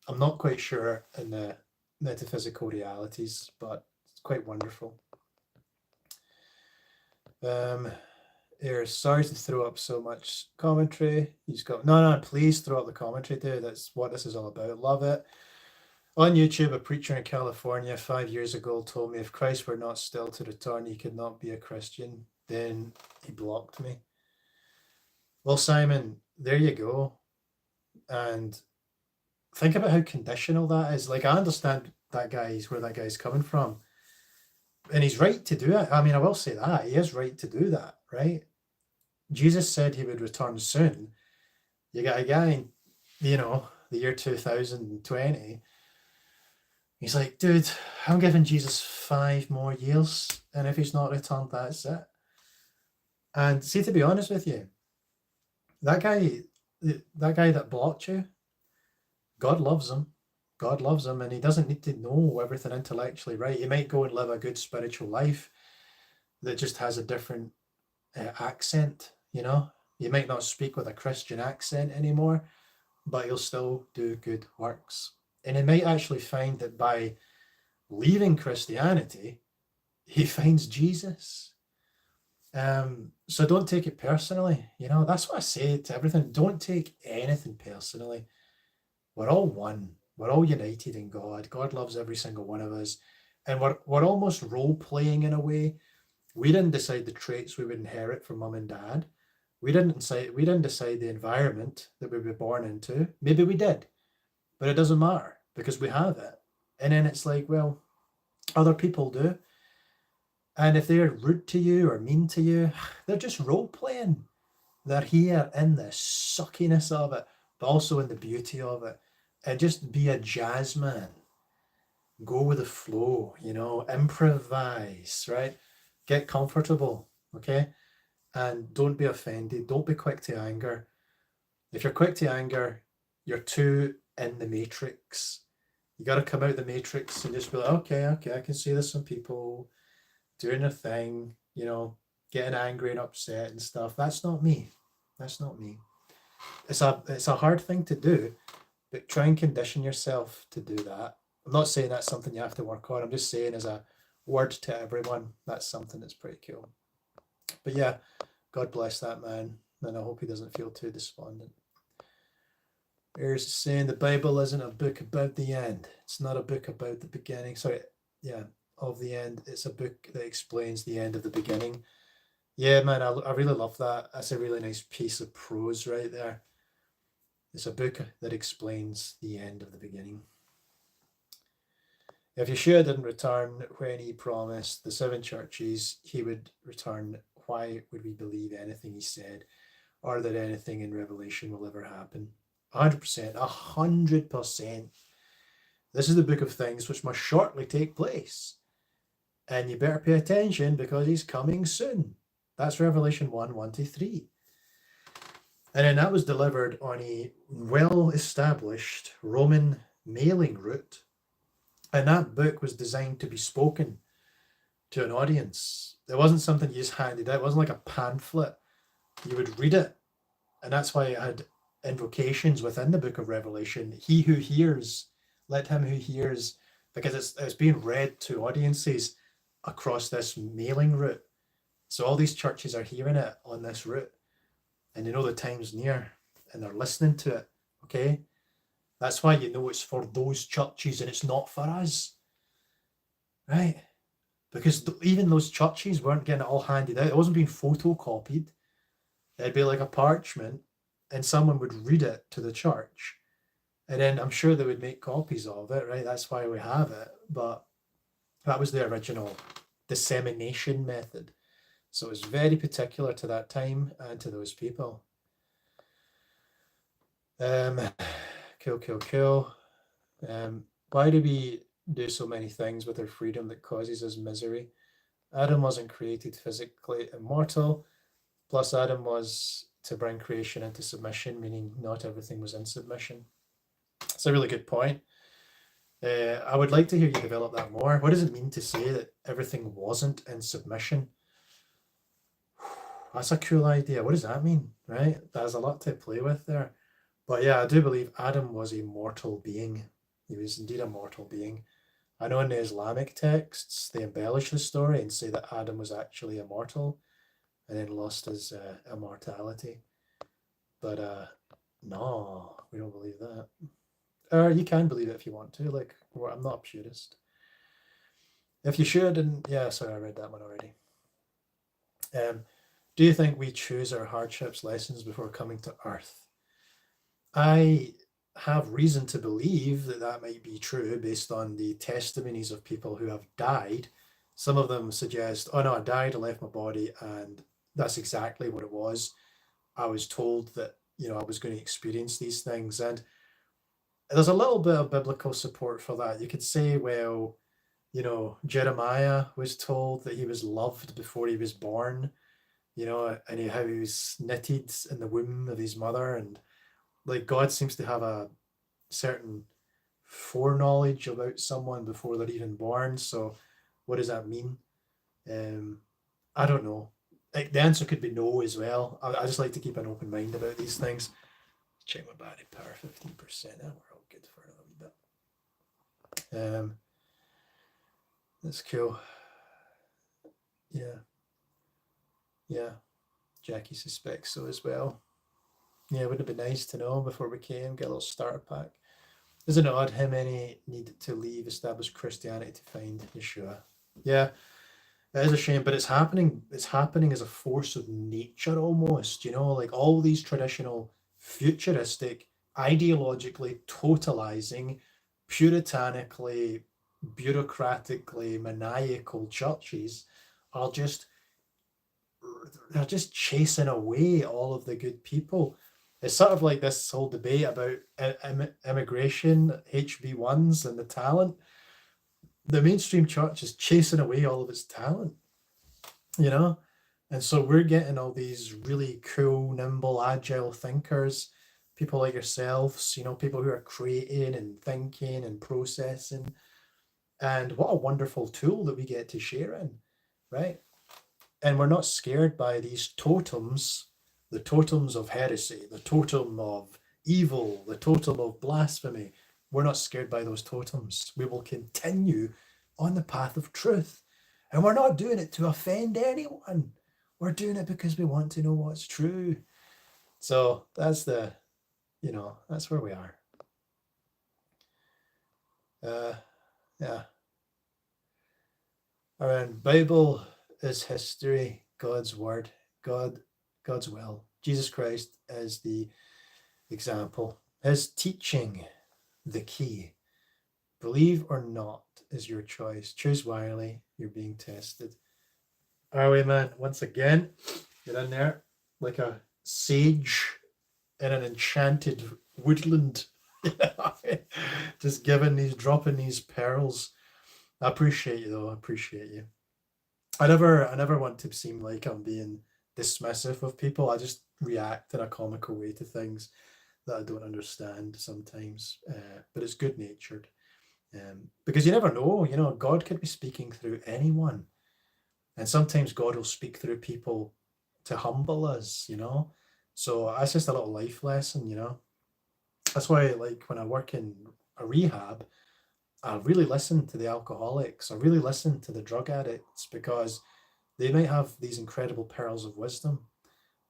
I'm not quite sure in the metaphysical realities, but it's quite wonderful. Sorry to throw up so much commentary. He's got no, please throw up the commentary, dude. That's what this is all about. Love it. On YouTube, a preacher in California 5 years ago told me if Christ were not still to return, he could not be a Christian. Then he blocked me. Well, Simon, there you go. And think about how conditional that is. Like, I understand where that guy's coming from. And he's right to do it. I mean, I will say that. He is right to do that, right? Jesus said he would return soon. You got a guy in, the year 2020. He's like, dude, I'm giving Jesus 5 more years. And if he's not returned, that's it. And see, to be honest with you, that guy that blocked you, God loves him. God loves him, and he doesn't need to know everything intellectually right. He might go and live a good spiritual life that just has a different accent, you know. You might not speak with a Christian accent anymore, but he'll still do good works. And he might actually find that by leaving Christianity, he finds Jesus. So don't take it personally. You know, that's what I say to everything. Don't take anything personally. We're all one. We're all united in God. God loves every single one of us. And we're almost role playing in a way. We didn't decide the traits we would inherit from mum and dad. We didn't decide the environment that we were born into. Maybe we did, but it doesn't matter because we have it. And then it's like, well, other people do. And if they're rude to you or mean to you, they're just role playing. They're here in the suckiness of it, but also in the beauty of it. And just be a jazz man. Go with the flow, you know, improvise, right? Get comfortable, okay? And don't be offended. Don't be quick to anger. If you're quick to anger, you're too in the matrix. You got to come out the matrix and just be like, okay, I can see there's some people doing their thing, you know, getting angry and upset and stuff. That's not me. That's not me. It's a hard thing to do, but try and condition yourself to do that. I'm not saying that's something you have to work on. I'm just saying as a word to everyone, that's something that's pretty cool. But yeah, God bless that man, and I hope he doesn't feel too despondent. Here's saying the Bible isn't a book about the end. It's not a book about the beginning. Sorry, yeah, of the end. It's a book that explains the end of the beginning. Yeah, man, I really love that. That's a really nice piece of prose right there. It's a book that explains the end of the beginning. If Yeshua didn't return when he promised the 7 churches he would return, why would we believe anything he said, or that anything in Revelation will ever happen? 100%, 100%. This is the book of things which must shortly take place. And you better pay attention because he's coming soon. That's Revelation 1:1-3. And then that was delivered on a well-established Roman mailing route. And that book was designed to be spoken to an audience. It wasn't something you just handed out. It wasn't like a pamphlet. You would read it. And that's why it had invocations within the book of Revelation. He who hears, let him who hears, because it's being read to audiences across this mailing route. So all these churches are hearing it on this route, and they know the time's near, and they're listening to it, okay? That's why you know it's for those churches and it's not for us, right? Because even those churches weren't getting it all handed out. It wasn't being photocopied. It'd be like a parchment, and someone would read it to the church, and then I'm sure they would make copies of it, right? That's why we have it. But that was the original dissemination method. So it was very particular to that time and to those people. Cool. Why do we do so many things with our freedom that causes us misery? Adam wasn't created physically immortal. Plus, Adam was to bring creation into submission, meaning not everything was in submission. It's a really good point. I would like to hear you develop that more. What does it mean to say that everything wasn't in submission? That's a cool idea. What does that mean, right? There's a lot to play with there. But yeah, I do believe Adam was a mortal being. He was indeed a mortal being. I know in the Islamic texts, they embellish the story and say that Adam was actually immortal and then lost his immortality. But no, we don't believe that. Or you can believe it if you want to. Like, I'm not a purist. If you should, and yeah, sorry, I read that one already. Do you think we choose our hardships, lessons before coming to Earth? I have reason to believe that that might be true based on the testimonies of people who have died. Some of them suggest, oh no, I died, I left my body, and that's exactly what it was. I was told that, you know, I was going to experience these things. And there's a little bit of biblical support for that. You could say, well, you know, Jeremiah was told that he was loved before he was born, you know, and how he was knitted in the womb of his mother. And like God seems to have a certain foreknowledge about someone before they're even born. So what does that mean? I don't know. Like, the answer could be no as well. I just like to keep an open mind about these things. Check my battery power, 15%. We're all good for another wee bit. That's cool. Yeah. Jackie suspects so as well. Yeah, wouldn't it be nice to know before we came, get a little starter pack? Isn't it odd how many need to leave established Christianity to find Yeshua? Yeah, that is a shame, but it's happening. It's happening as a force of nature almost, like all these traditional, futuristic, ideologically totalizing, puritanically, bureaucratically maniacal churches are just they're just chasing away all of the good people. It's sort of like this whole debate about immigration, HB1s, and the talent. The mainstream church is chasing away all of its talent, and so we're getting all these really cool, nimble, agile thinkers, people like yourselves, people who are creating and thinking and processing. And what a wonderful tool that we get to share in, right? And we're not scared by these totems, the totems of heresy, the totem of evil, the totem of blasphemy. We're not scared by those totems. We will continue on the path of truth. And we're not doing it to offend anyone. We're doing it because we want to know what's true. So that's that's where we are. Yeah. Around Bible is history, God's word, God's will. Jesus Christ is the example. His teaching, the key. Believe or not is your choice. Choose wisely. You're being tested. Are we, man? Once again, you're in there like a sage in an enchanted woodland. Just dropping these pearls. I appreciate you though. I appreciate you. I never want to seem like I'm being dismissive of people. I just react in a comical way to things that I don't understand sometimes. But it's good natured. Because you never know, God could be speaking through anyone. And sometimes God will speak through people to humble us, So that's just a little life lesson, That's why, like, when I work in a rehab, I really listen to the alcoholics. I really listen to the drug addicts because they might have these incredible pearls of wisdom.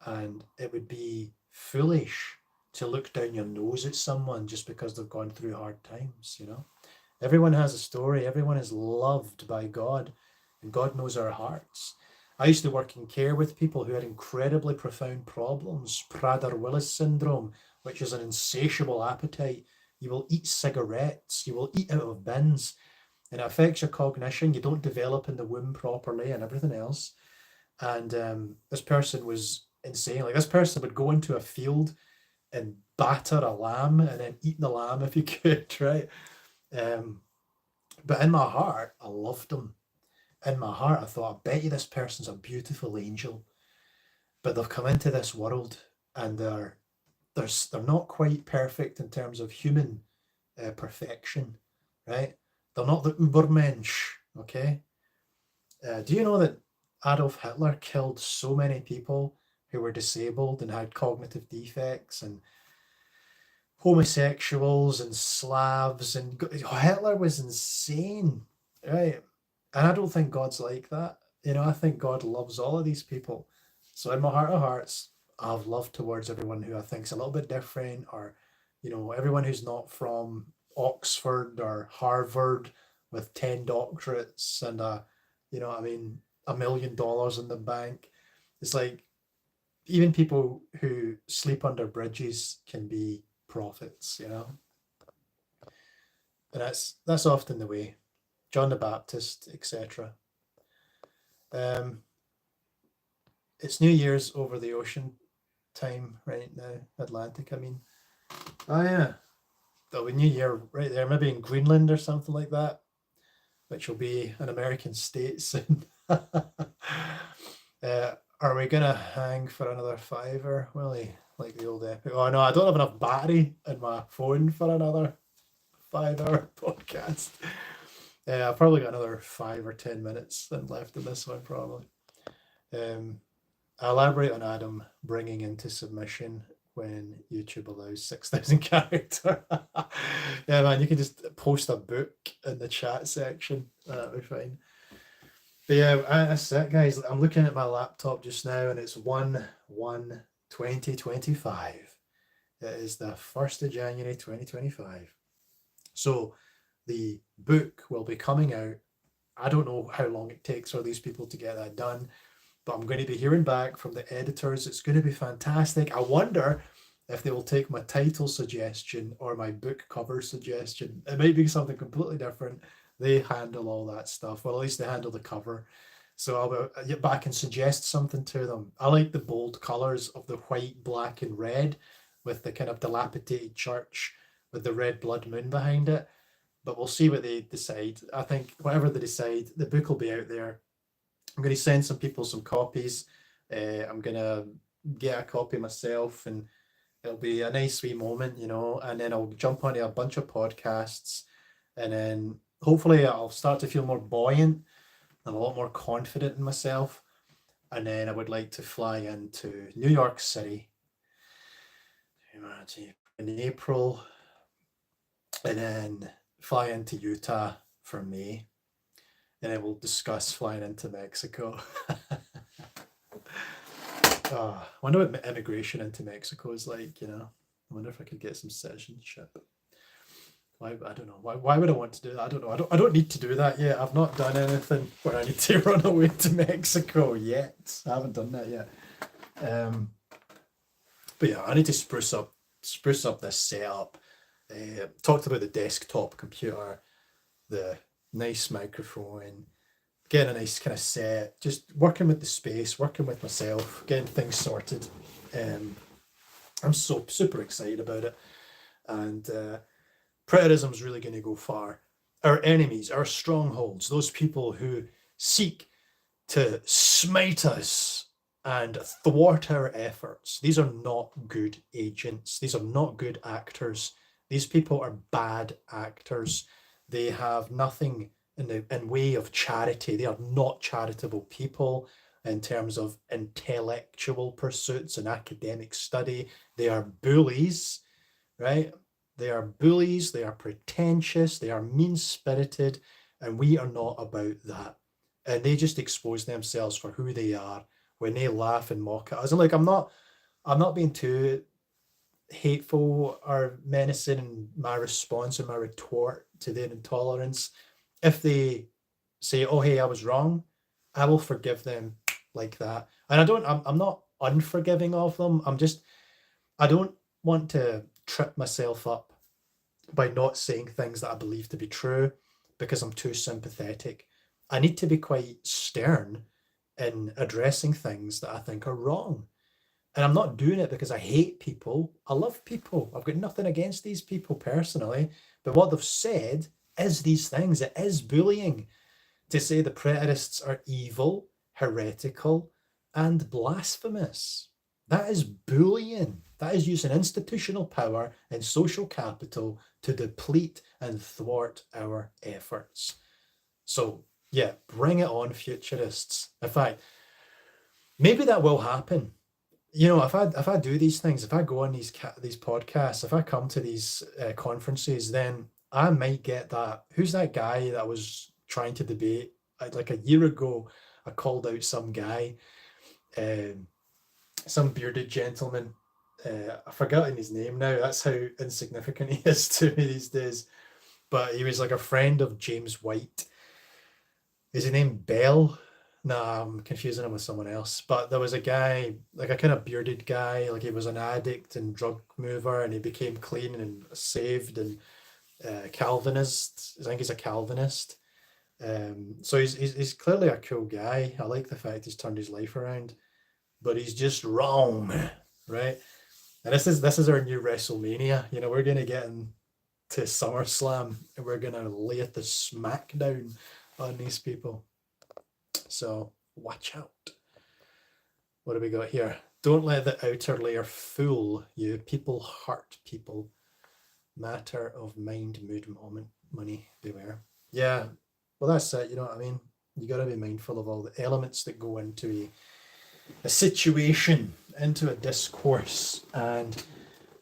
And it would be foolish to look down your nose at someone just because they've gone through hard times, Everyone has a story. Everyone is loved by God, and God knows our hearts. I used to work in care with people who had incredibly profound problems, Prader-Willis syndrome, which is an insatiable appetite. You will eat cigarettes, you will eat out of bins, and it affects your cognition. You don't develop in the womb properly and everything else. And this person was insane. Like, this person would go into a field and batter a lamb and then eat the lamb if he could, right? But in my heart, I loved him. In my heart, I thought, I bet you this person's a beautiful angel. But they've come into this world and they're not quite perfect in terms of human perfection, right? They're not the Ubermensch, okay? Do you know that Adolf Hitler killed so many people who were disabled and had cognitive defects, and homosexuals and Slavs, and Hitler was insane, right? And I don't think God's like that. I think God loves all of these people. So in my heart of hearts, I have love towards everyone who I think is a little bit different, or, everyone who's not from Oxford or Harvard with 10 doctorates and $1 million in the bank. It's like, even people who sleep under bridges can be prophets, And that's often the way. John the Baptist, etc. It's New Year's over the ocean time right now, Atlantic, I mean. Oh yeah, there'll be New Year right there, maybe in Greenland or something like that, which will be an American state soon. Are we gonna hang for another fiver, Willie? Like the old epic. Oh no, I don't have enough battery in my phone for another 5-hour podcast. I've probably got another 5 or 10 minutes left in this one, probably. I elaborate on Adam bringing into submission when YouTube allows 6,000 character. Yeah, man, you can just post a book in the chat section. That'll be fine. But yeah, that's it, guys. I'm looking at my laptop just now, and it's 1/1/2025. It is the 1st of January 2025. So the book will be coming out. I don't know how long it takes for these people to get that done, but I'm going to be hearing back from the editors. It's going to be fantastic. I wonder if they will take my title suggestion or my book cover suggestion. It might be something completely different. They handle all that stuff. Well, at least they handle the cover. So I'll get back and suggest something to them. I like the bold colors of the white, black, and red with the kind of dilapidated church with the red blood moon behind it. But we'll see what they decide. I think whatever they decide, the book will be out there. I'm going to send some people some copies. I'm going to get a copy myself, and it'll be a nice wee moment, you know, and then I'll jump onto a bunch of podcasts, and then hopefully I'll start to feel more buoyant and a lot more confident in myself. And then I would like to fly into New York City in April, and then fly into Utah for May. And then we'll discuss flying into Mexico. I wonder what immigration into Mexico is like, you know. I wonder if I could get some citizenship. Why? I don't know. Why would I want to do that? I don't know. I don't need to do that yet. I've not done anything where I need to run away to Mexico yet. I haven't done that yet. But yeah, I need to spruce up this setup. Talked about the desktop computer, the nice microphone, getting a nice kind of set, just working with the space, working with myself, getting things sorted. I'm so super excited about it. And Preterism is really going to go far. Our enemies, our strongholds, those people who seek to smite us and thwart our efforts, these are not good agents. These are not good actors. These people are bad actors. They have nothing in way of charity. They are not charitable people in terms of intellectual pursuits and academic study. They are bullies, right? They are bullies. They are pretentious. They are mean-spirited, and we are not about that. And they just expose themselves for who they are when they laugh and mock at us. And like, I'm not being too hateful or menacing in my response and my retort to their intolerance. If they say, "Oh, hey, I was wrong," I will forgive them like that. And I'm not unforgiving of them. I don't want to trip myself up by not saying things that I believe to be true because I'm too sympathetic. I need to be quite stern in addressing things that I think are wrong. And I'm not doing it because I hate people. I love people. I've got nothing against these people personally. But what they've said is these things. It is bullying to say the preterists are evil, heretical, and blasphemous. That is bullying. That is using institutional power and social capital to deplete and thwart our efforts. So, yeah, bring it on, futurists. In fact, maybe that will happen. You know, if I do these things, if I go on these podcasts, if I come to these conferences, then I might get that. Who's that guy that was trying to debate? Like a year ago, I called out some guy, some bearded gentleman. I've forgotten his name now. That's how insignificant he is to me these days. But he was like a friend of James White. Is his name Bell? Nah, I'm confusing him with someone else. But there was a guy, like a kind of bearded guy, like he was an addict and drug mover, and he became clean and saved and Calvinist. I think he's a Calvinist. So he's clearly a cool guy. I like the fact he's turned his life around, but he's just wrong, right? And this is our new WrestleMania. You know, we're gonna get into SummerSlam and we're gonna lay the smackdown on these people. So watch out. What do we got here? Don't let the outer layer fool you. People hurt people. matter of mind, mood, moment, money, beware. Yeah, well, that's it. You know what I mean? You got to be mindful of all the elements that go into a situation, into a discourse, and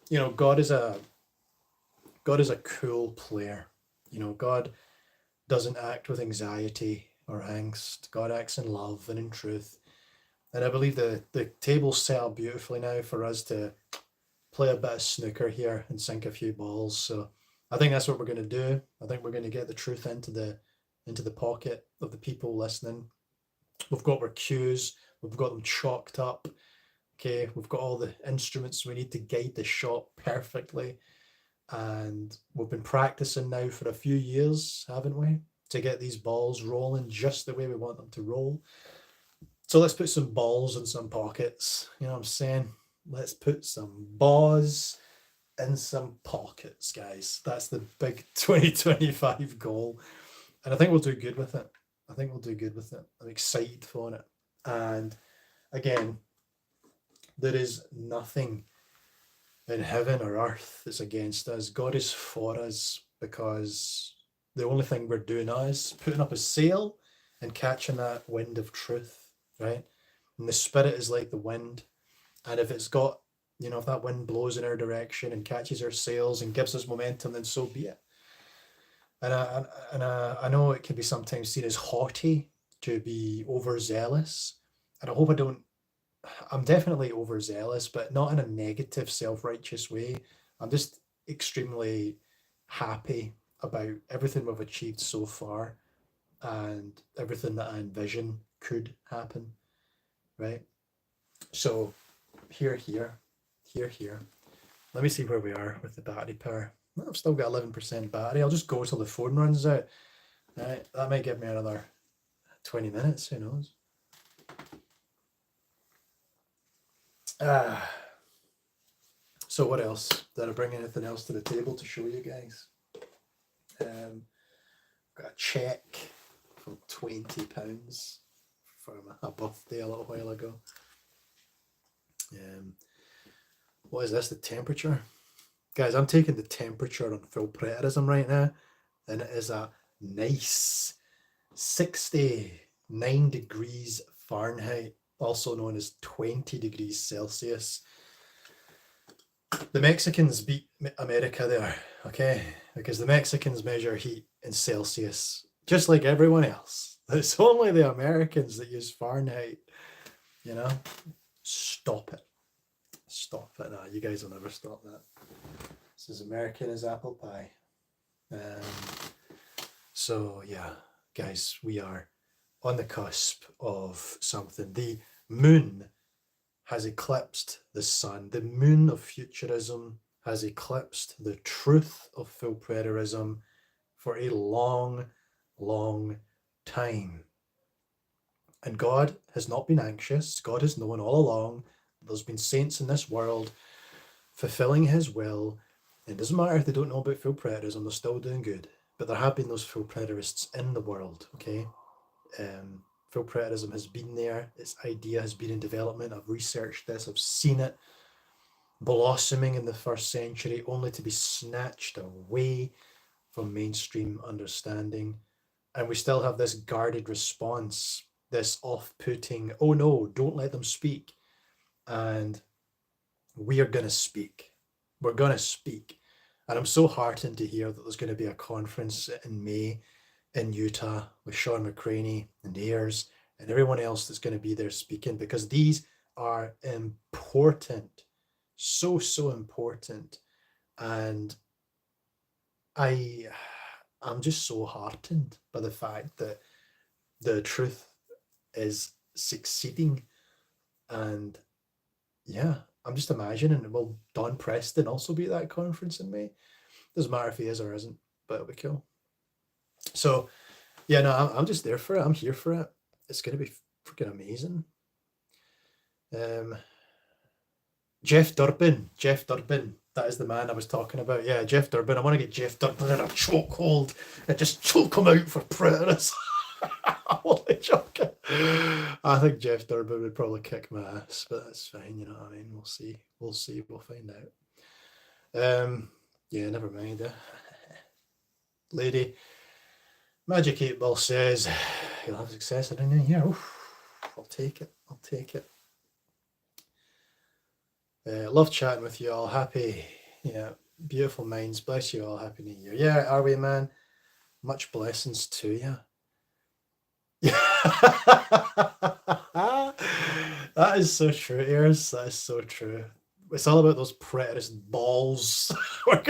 you know, God is a cool player. You know, God doesn't act with anxiety or angst. God acts in love and in truth. And I believe the table's set up beautifully now for us to play a bit of snooker here and sink a few balls. So I think that's what we're going to do. I think we're going to get the truth into the pocket of the people listening. We've got our cues. We've got them chalked up. Okay, we've got all the instruments we need to guide the shot perfectly. And we've been practicing now for a few years, haven't we? To get these balls rolling just the way we want them to roll. So let's put some balls in some pockets. You know what I'm saying? Let's put some balls in some pockets, guys. That's the big 2025 goal. And I think we'll do good with it. I think we'll do good with it. I'm excited for it. And again, there is nothing in heaven or earth that's against us. God is for us because the only thing we're doing now is putting up a sail and catching that wind of truth, right? And the Spirit is like the wind. And if it's got, you know, if that wind blows in our direction and catches our sails and gives us momentum, then so be it. And I know it can be sometimes seen as haughty to be overzealous. And I hope I don't I'm definitely overzealous, but not in a negative, self-righteous way. I'm just extremely happy about everything we've achieved so far and everything that I envision could happen, right? So here, here, here, here. Let me see where we are with the battery power. I've still got 11% battery. I'll just go till the phone runs out. Right, that might give me another 20 minutes, who knows? So what else? Did I bring anything else to the table to show you guys? Got a check for £20 for a birthday a little while ago. What is this? The temperature? Guys, I'm taking the temperature on full preterism right now, and it is a nice 69 degrees Fahrenheit, also known as 20 degrees Celsius. The Mexicans beat America there, okay? Because the Mexicans measure heat in Celsius, just like everyone else. It's only the Americans that use Fahrenheit, you know? Stop it. Stop it. No, you guys will never stop that. It's as American as apple pie. So, yeah, guys, we are on the cusp of something. The moon has eclipsed the sun. The moon of futurism has eclipsed the truth of full preterism for a long, long time. And God has not been anxious. God has known all along. There's been saints in this world fulfilling his will. It doesn't matter if they don't know about full preterism, they're still doing good. But there have been those full preterists in the world, okay? Full preterism has been there. Its idea has been in development. I've researched this. I've seen it blossoming in the first century, only to be snatched away from mainstream understanding. And we still have this guarded response, this off-putting, oh no, don't let them speak. And we are going to speak. We're going to speak. And I'm so heartened to hear that there's going to be a conference in May in Utah with Sean McCraney and Ayers and everyone else that's going to be there speaking, because these are important, so important. And I'm just so heartened by the fact that the truth is succeeding. And yeah, I'm just imagining, will Don Preston also be at that conference in May? Doesn't matter if he is or isn't, but it'll be cool. So, yeah, no, I'm just there for it. I'm here for it. It's going to be freaking amazing. Jeff Durbin, that is the man I was talking about. Yeah, Jeff Durbin. I want to get Jeff Durbin in a chokehold and just choke him out for preterists. I'm only joking. I think Jeff Durbin would probably kick my ass, but that's fine. You know what I mean? We'll see. We'll find out. Yeah, never mind. Lady, Magic 8 Ball says, you'll have success in a year. I'll take it. I'll take it. Love chatting with you all. Happy, beautiful minds. Bless you all. Happy New Year. Yeah, are we, man? Much blessings to you. That is so true, Ears. That is so true. It's all about those preterist balls. we're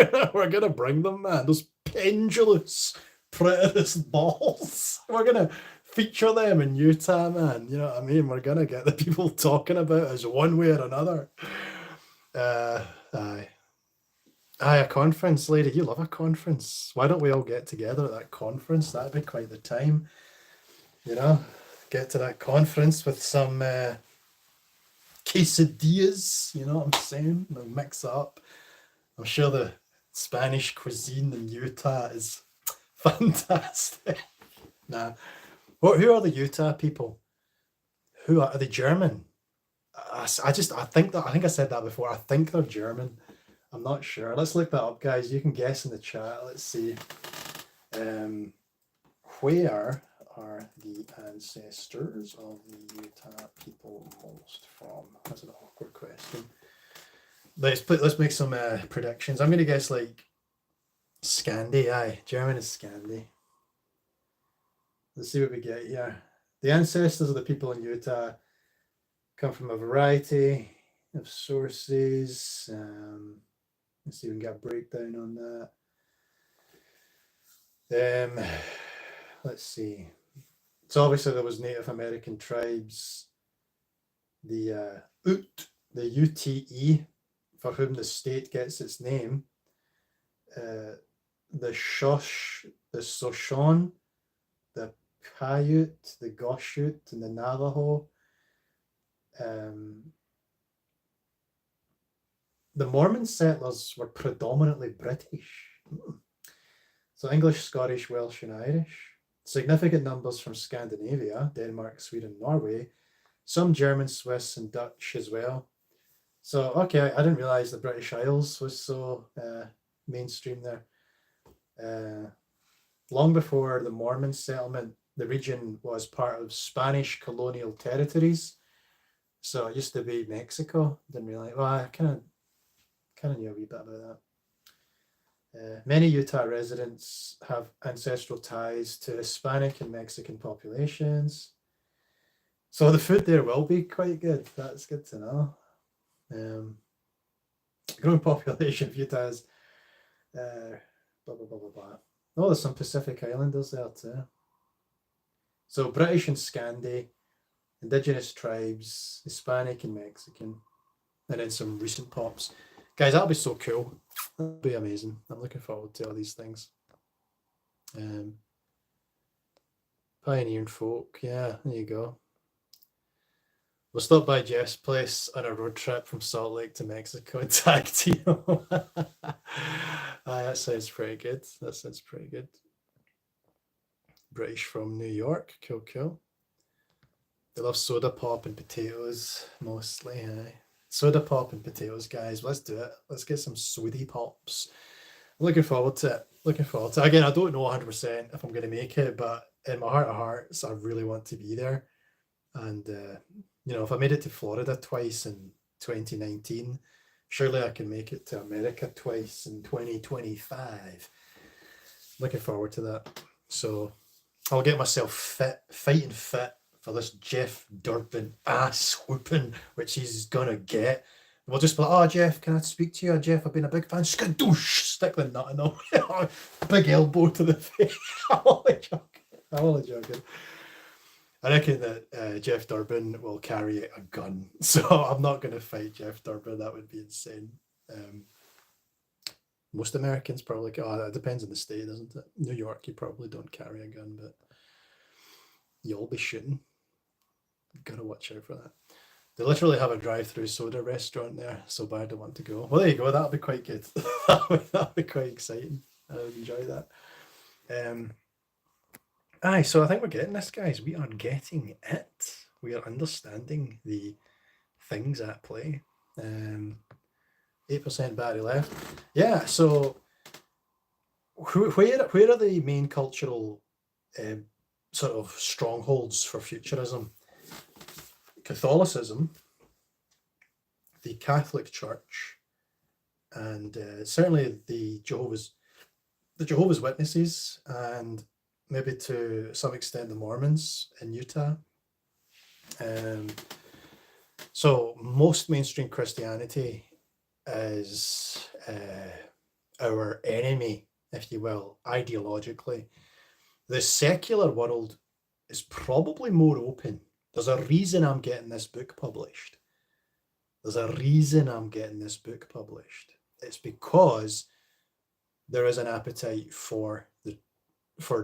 gonna bring them, man. Those pendulous preterist balls. We're gonna feature them in Utah, man. You know what I mean? We're gonna get the people talking about us one way or another. Aye. Aye, a conference, lady. You love a conference. Why don't we all get together at that conference? That'd be quite the time. You know, get to that conference with some quesadillas. You know what I'm saying? We'll mix it up. I'm sure the Spanish cuisine in Utah is fantastic. Nah. Who are the Utah people? Who are they? German? I think I said that before. I think they're German. I'm not sure. Let's look that up, guys. You can guess in the chat. Let's see. Where are the ancestors of the Utah people most from? That's an awkward question. Let's make some predictions. I'm gonna guess like Scandi. Aye, German is Scandi. Let's see what we get here. The ancestors of the people in Utah come from a variety of sources. Let's see if we can get a breakdown on that. Let's see. So obviously there was Native American tribes, the UTE, for whom the state gets its name, the Shoshone, the Paiute, the Goshute, and the Navajo. The Mormon settlers were predominantly British. So English, Scottish, Welsh, and Irish. Significant numbers from Scandinavia, Denmark, Sweden, Norway. Some German, Swiss, and Dutch as well. So, okay, I didn't realize the British Isles was so mainstream there. Long before the Mormon settlement, the region was part of Spanish colonial territories. So it used to be Mexico. Didn't realize. Well, I kind of knew a wee bit about that. Many Utah residents have ancestral ties to Hispanic and Mexican populations. So the food there will be quite good. That's good to know. Growing population of Utah is blah, blah, blah, blah, blah. Oh, there's some Pacific Islanders there too. So British and Scandi, indigenous tribes, Hispanic and Mexican, and then some recent pops. Guys, that'll be so cool. That'll be amazing. I'm looking forward to all these things. Pioneering folk, yeah, there you go. We'll stop by Jeff's place on a road trip from Salt Lake to Mexico and tag team. That sounds pretty good. That sounds pretty good. British from New York, cool. They love soda pop and potatoes mostly. Soda pop and potatoes, guys. Let's do it. Let's get some sweetie pops. I'm looking forward to it. Again, I don't know 100% if I'm going to make it, but in my heart of hearts, I really want to be there. And if I made it to Florida twice in 2019, surely I can make it to America twice in 2025. Looking forward to that. So I'll get myself fighting fit for this Jeff Durbin ass whooping, which he's gonna get. We'll just be like, oh, Jeff, can I speak to you? Jeff, I've been a big fan. Skadoosh! Stick the nut in him. Big elbow to the face. I'm only joking. I reckon that Jeff Durbin will carry a gun. So I'm not going to fight Jeff Durbin. That would be insane. Most Americans probably, it depends on the state, doesn't it? New York, you probably don't carry a gun, but you'll be shooting. Gotta watch out for that. They literally have a drive-through soda restaurant there, so bad I want to go. Well, there you go. That'll be quite good. that'll be quite exciting. I would enjoy that. So I think we're getting this, guys. We are getting it. We are understanding the things at play. 8% battery left. Yeah, so where are the main cultural sort of strongholds for futurism? Catholicism, the Catholic Church, and certainly the Jehovah's Witnesses, and maybe to some extent the Mormons in Utah. So most mainstream Christianity is our enemy, if you will, ideologically. The secular world is probably more open. There's a reason I'm getting this book published. It's because there is an appetite for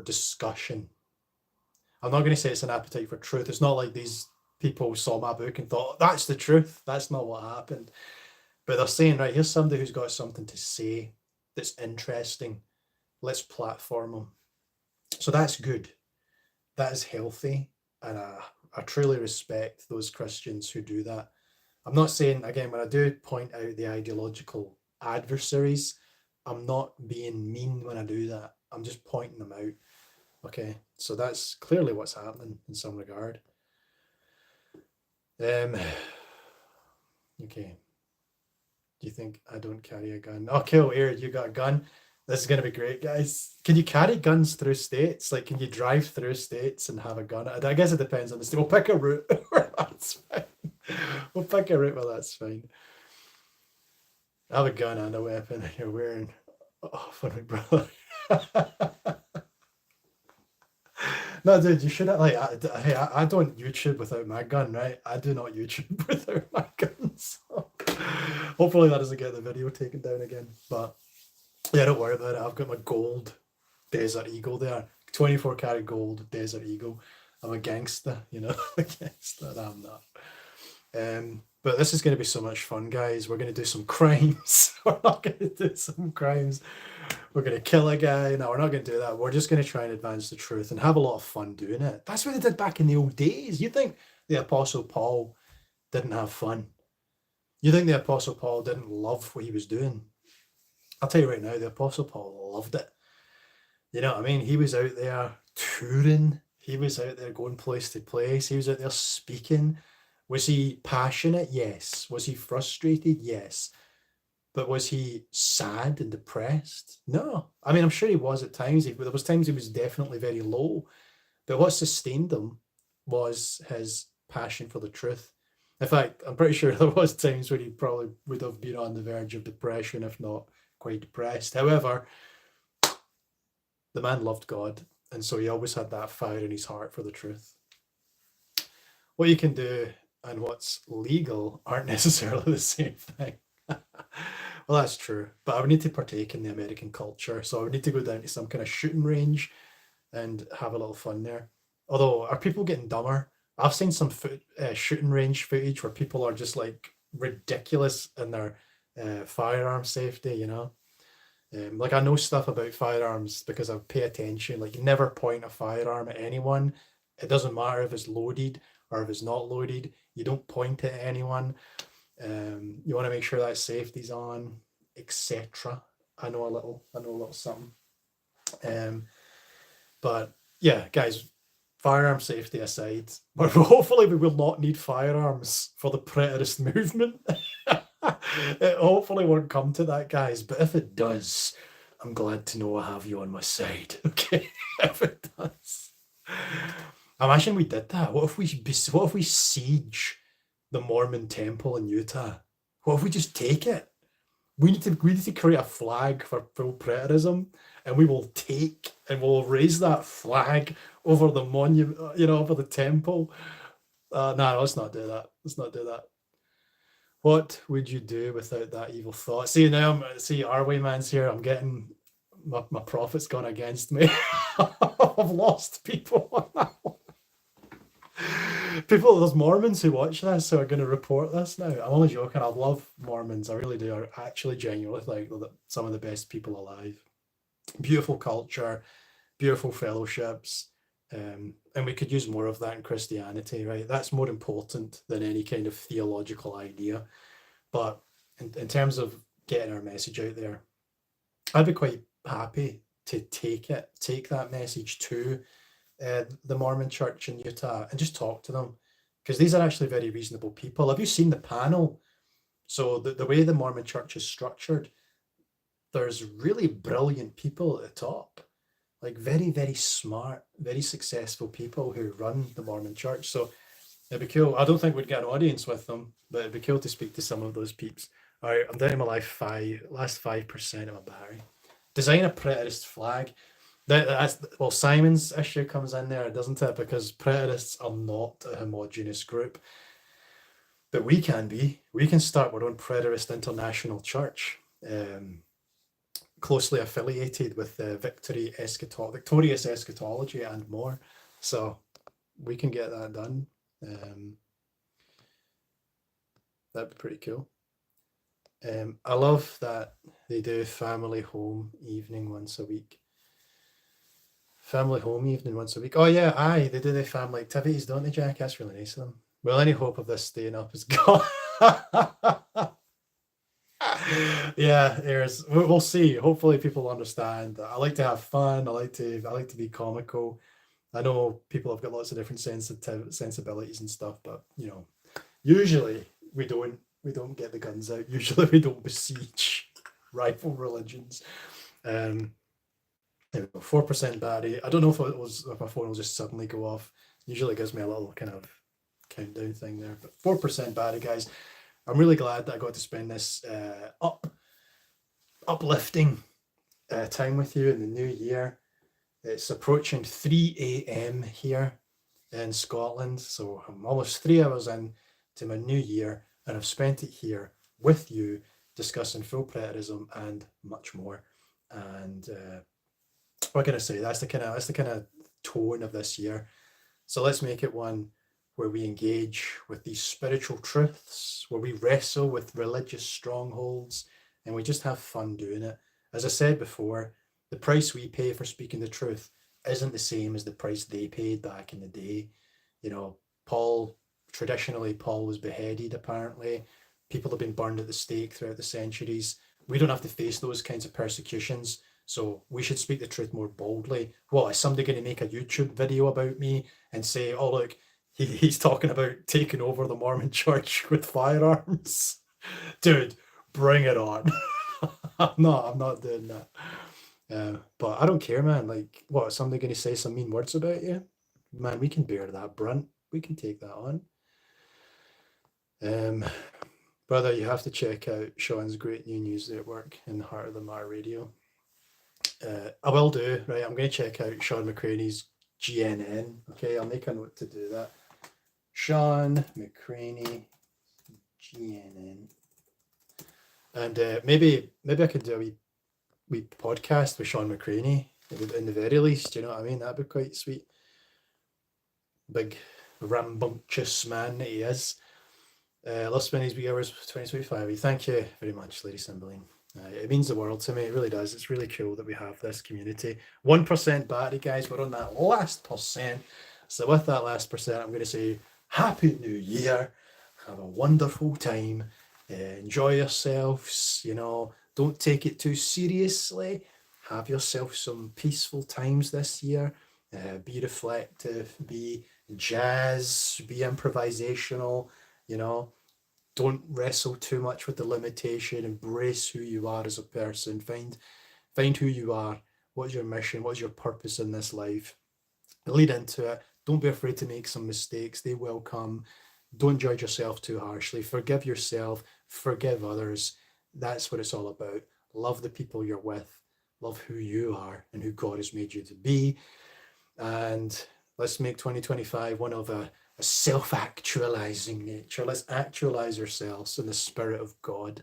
discussion. I'm not going to say it's an appetite for truth. It's not like these people saw my book and thought, that's the truth. That's not what happened. But they're saying, right, here's somebody who's got something to say that's interesting. Let's platform them. So that's good. That is healthy. And I truly respect those Christians who do that. I'm not saying, again, when I do point out the ideological adversaries, I'm not being mean when I do that. I'm just pointing them out. Okay, so that's clearly what's happening in some regard. Okay. Do you think I don't carry a gun? Okay, well, here, you got a gun. This is going to be great, guys. Can you carry guns through states? Like, can you drive through states and have a gun? I guess it depends on the state. We'll pick a route where that's fine. We'll pick a route where that's fine. I have a gun and a weapon, and you're wearing... Oh, funny, brother. No, dude, you should have, like, I don't YouTube without my gun, right? I do not YouTube without my gun, so hopefully that doesn't get the video taken down again. But yeah, don't worry about it. I've got my gold Desert Eagle there. 24 karat gold Desert Eagle. I'm a gangster, you know, a gangster. No, I'm not. But this is going to be so much fun, guys. We're going to do some crimes. We're not going to do some crimes. We're going to kill a guy. No, we're not going to do that. We're just going to try and advance the truth and have a lot of fun doing it. That's what they did back in the old days. You think the Apostle Paul didn't have fun? You think the Apostle Paul didn't love what he was doing? I'll tell you right now, the Apostle Paul loved it. You know what I mean? He was out there touring. He was out there going place to place. He was out there speaking. Was he passionate? Yes. Was he frustrated? Yes. But was he sad and depressed? No. I mean, I'm sure he was at times. There was times he was definitely very low. But what sustained him was his passion for the truth. In fact, I'm pretty sure there was times when he probably would have been on the verge of depression, if not quite depressed. However, the man loved God, and so he always had that fire in his heart for the truth. What you can do and what's legal aren't necessarily the same thing. Well, that's true, but I would need to partake in the American culture, so I would need to go down to some kind of shooting range and have a little fun there. Although, are people getting dumber? I've seen some shooting range footage where people are just like ridiculous in their firearm safety, you know? Like, I know stuff about firearms because I pay attention. Like, you never point a firearm at anyone. It doesn't matter if it's loaded or if it's not loaded. You don't point it at anyone. You want to make sure that safety's on, etc. I know a little something. But yeah, guys, firearm safety aside, but hopefully we will not need firearms for the preterist movement. It hopefully won't come to that, guys. But if it does, I'm glad to know I have you on my side. Okay, if it does. Imagine we did that. What if we siege the Mormon temple in Utah? What if we just take it? We need to create a flag for full preterism, and we will take and we'll raise that flag over the monument, over the temple. No, let's not do that. Let's not do that. What would you do without that evil thought? See, now, our way man's here. I'm getting my prophet's gone against me. I've lost people on that one. There's Mormons who watch this who are going to report this now. I'm only joking. I love Mormons. I really do. I actually genuinely think they're some of the best people alive. Beautiful culture, beautiful fellowships. And we could use more of that in Christianity, right? That's more important than any kind of theological idea. But in terms of getting our message out there, I'd be quite happy to take that message to the Mormon Church in Utah and just talk to them, because these are actually very reasonable people. Have you seen the panel? So the way the Mormon Church is structured, there's really brilliant people at the top, like very, very smart, very successful people who run the Mormon Church. So it'd be cool. I don't think we'd get an audience with them, but it'd be cool to speak to some of those peeps. All right, I'm down to my last 5% of my battery. Design a preterist flag. That's well, Simon's issue comes in there, doesn't it? Because preterists are not a homogenous group, but we can be. We can start our own preterist international church, closely affiliated with the victorious eschatology and more. So we can get that done. That'd be pretty cool. I love that they do family home evening once a week. Family home evening once a week. Oh yeah, aye, they do the family activities, don't they, Jack? That's really nice of them. Well, any hope of this staying up is gone. Yeah, we'll see. Hopefully people understand. I like to have fun. I like to be comical. I know people have got lots of different sensibilities and stuff, but usually we don't get the guns out. Usually we don't besiege rival religions. 4% battery. I don't know if my phone will just suddenly go off. Usually it gives me a little kind of countdown thing there, but 4% battery, guys. I'm really glad that I got to spend this uplifting time with you in the new year. It's approaching 3 a.m. here in Scotland, so I'm almost 3 hours in to my new year, and I've spent it here with you discussing full preterism and much more. And what can I say? That's the kind of tone of this year. So let's make it one where we engage with these spiritual truths, where we wrestle with religious strongholds, and we just have fun doing it. As I said before, the price we pay for speaking the truth isn't the same as the price they paid back in the day. Traditionally, Paul was beheaded, apparently. People have been burned at the stake throughout the centuries. We don't have to face those kinds of persecutions, so we should speak the truth more boldly. What, is somebody going to make a YouTube video about me and say, oh, look, he's talking about taking over the Mormon Church with firearms? Dude, bring it on. I'm not doing that. But I don't care, man. Like, what, is somebody going to say some mean words about you? Man, we can bear that brunt. We can take that on. Brother, you have to check out Sean's great new news network in the Heart of the Mar Radio. I will do, right? I'm going to check out Sean McCraney's GNN. Okay, I'll make a note to do that. Sean McCraney GNN. And maybe I could do a wee podcast with Sean McCraney in the very least, you know what I mean? That'd be quite sweet. Big rambunctious man that he is. Love spending these wee hours 2025. Thank you very much, Lady Cymbeline. It means the world to me. It really does. It's really cool that we have this community. 1% battery, guys. We're on that last percent. So with that last percent, I'm going to say Happy New Year. Have a wonderful time. Enjoy yourselves. Don't take it too seriously. Have yourself some peaceful times this year. Be reflective. Be jazz. Be improvisational. Don't wrestle too much with the limitation. Embrace who you are as a person. Find who you are. What's your mission? What's your purpose in this life? Lead into it. Don't be afraid to make some mistakes. They will come. Don't judge yourself too harshly. Forgive yourself. Forgive others. That's what it's all about. Love the people you're with. Love who you are and who God has made you to be. And let's make 2025 one of a self-actualizing nature. Let's actualize ourselves in the Spirit of God.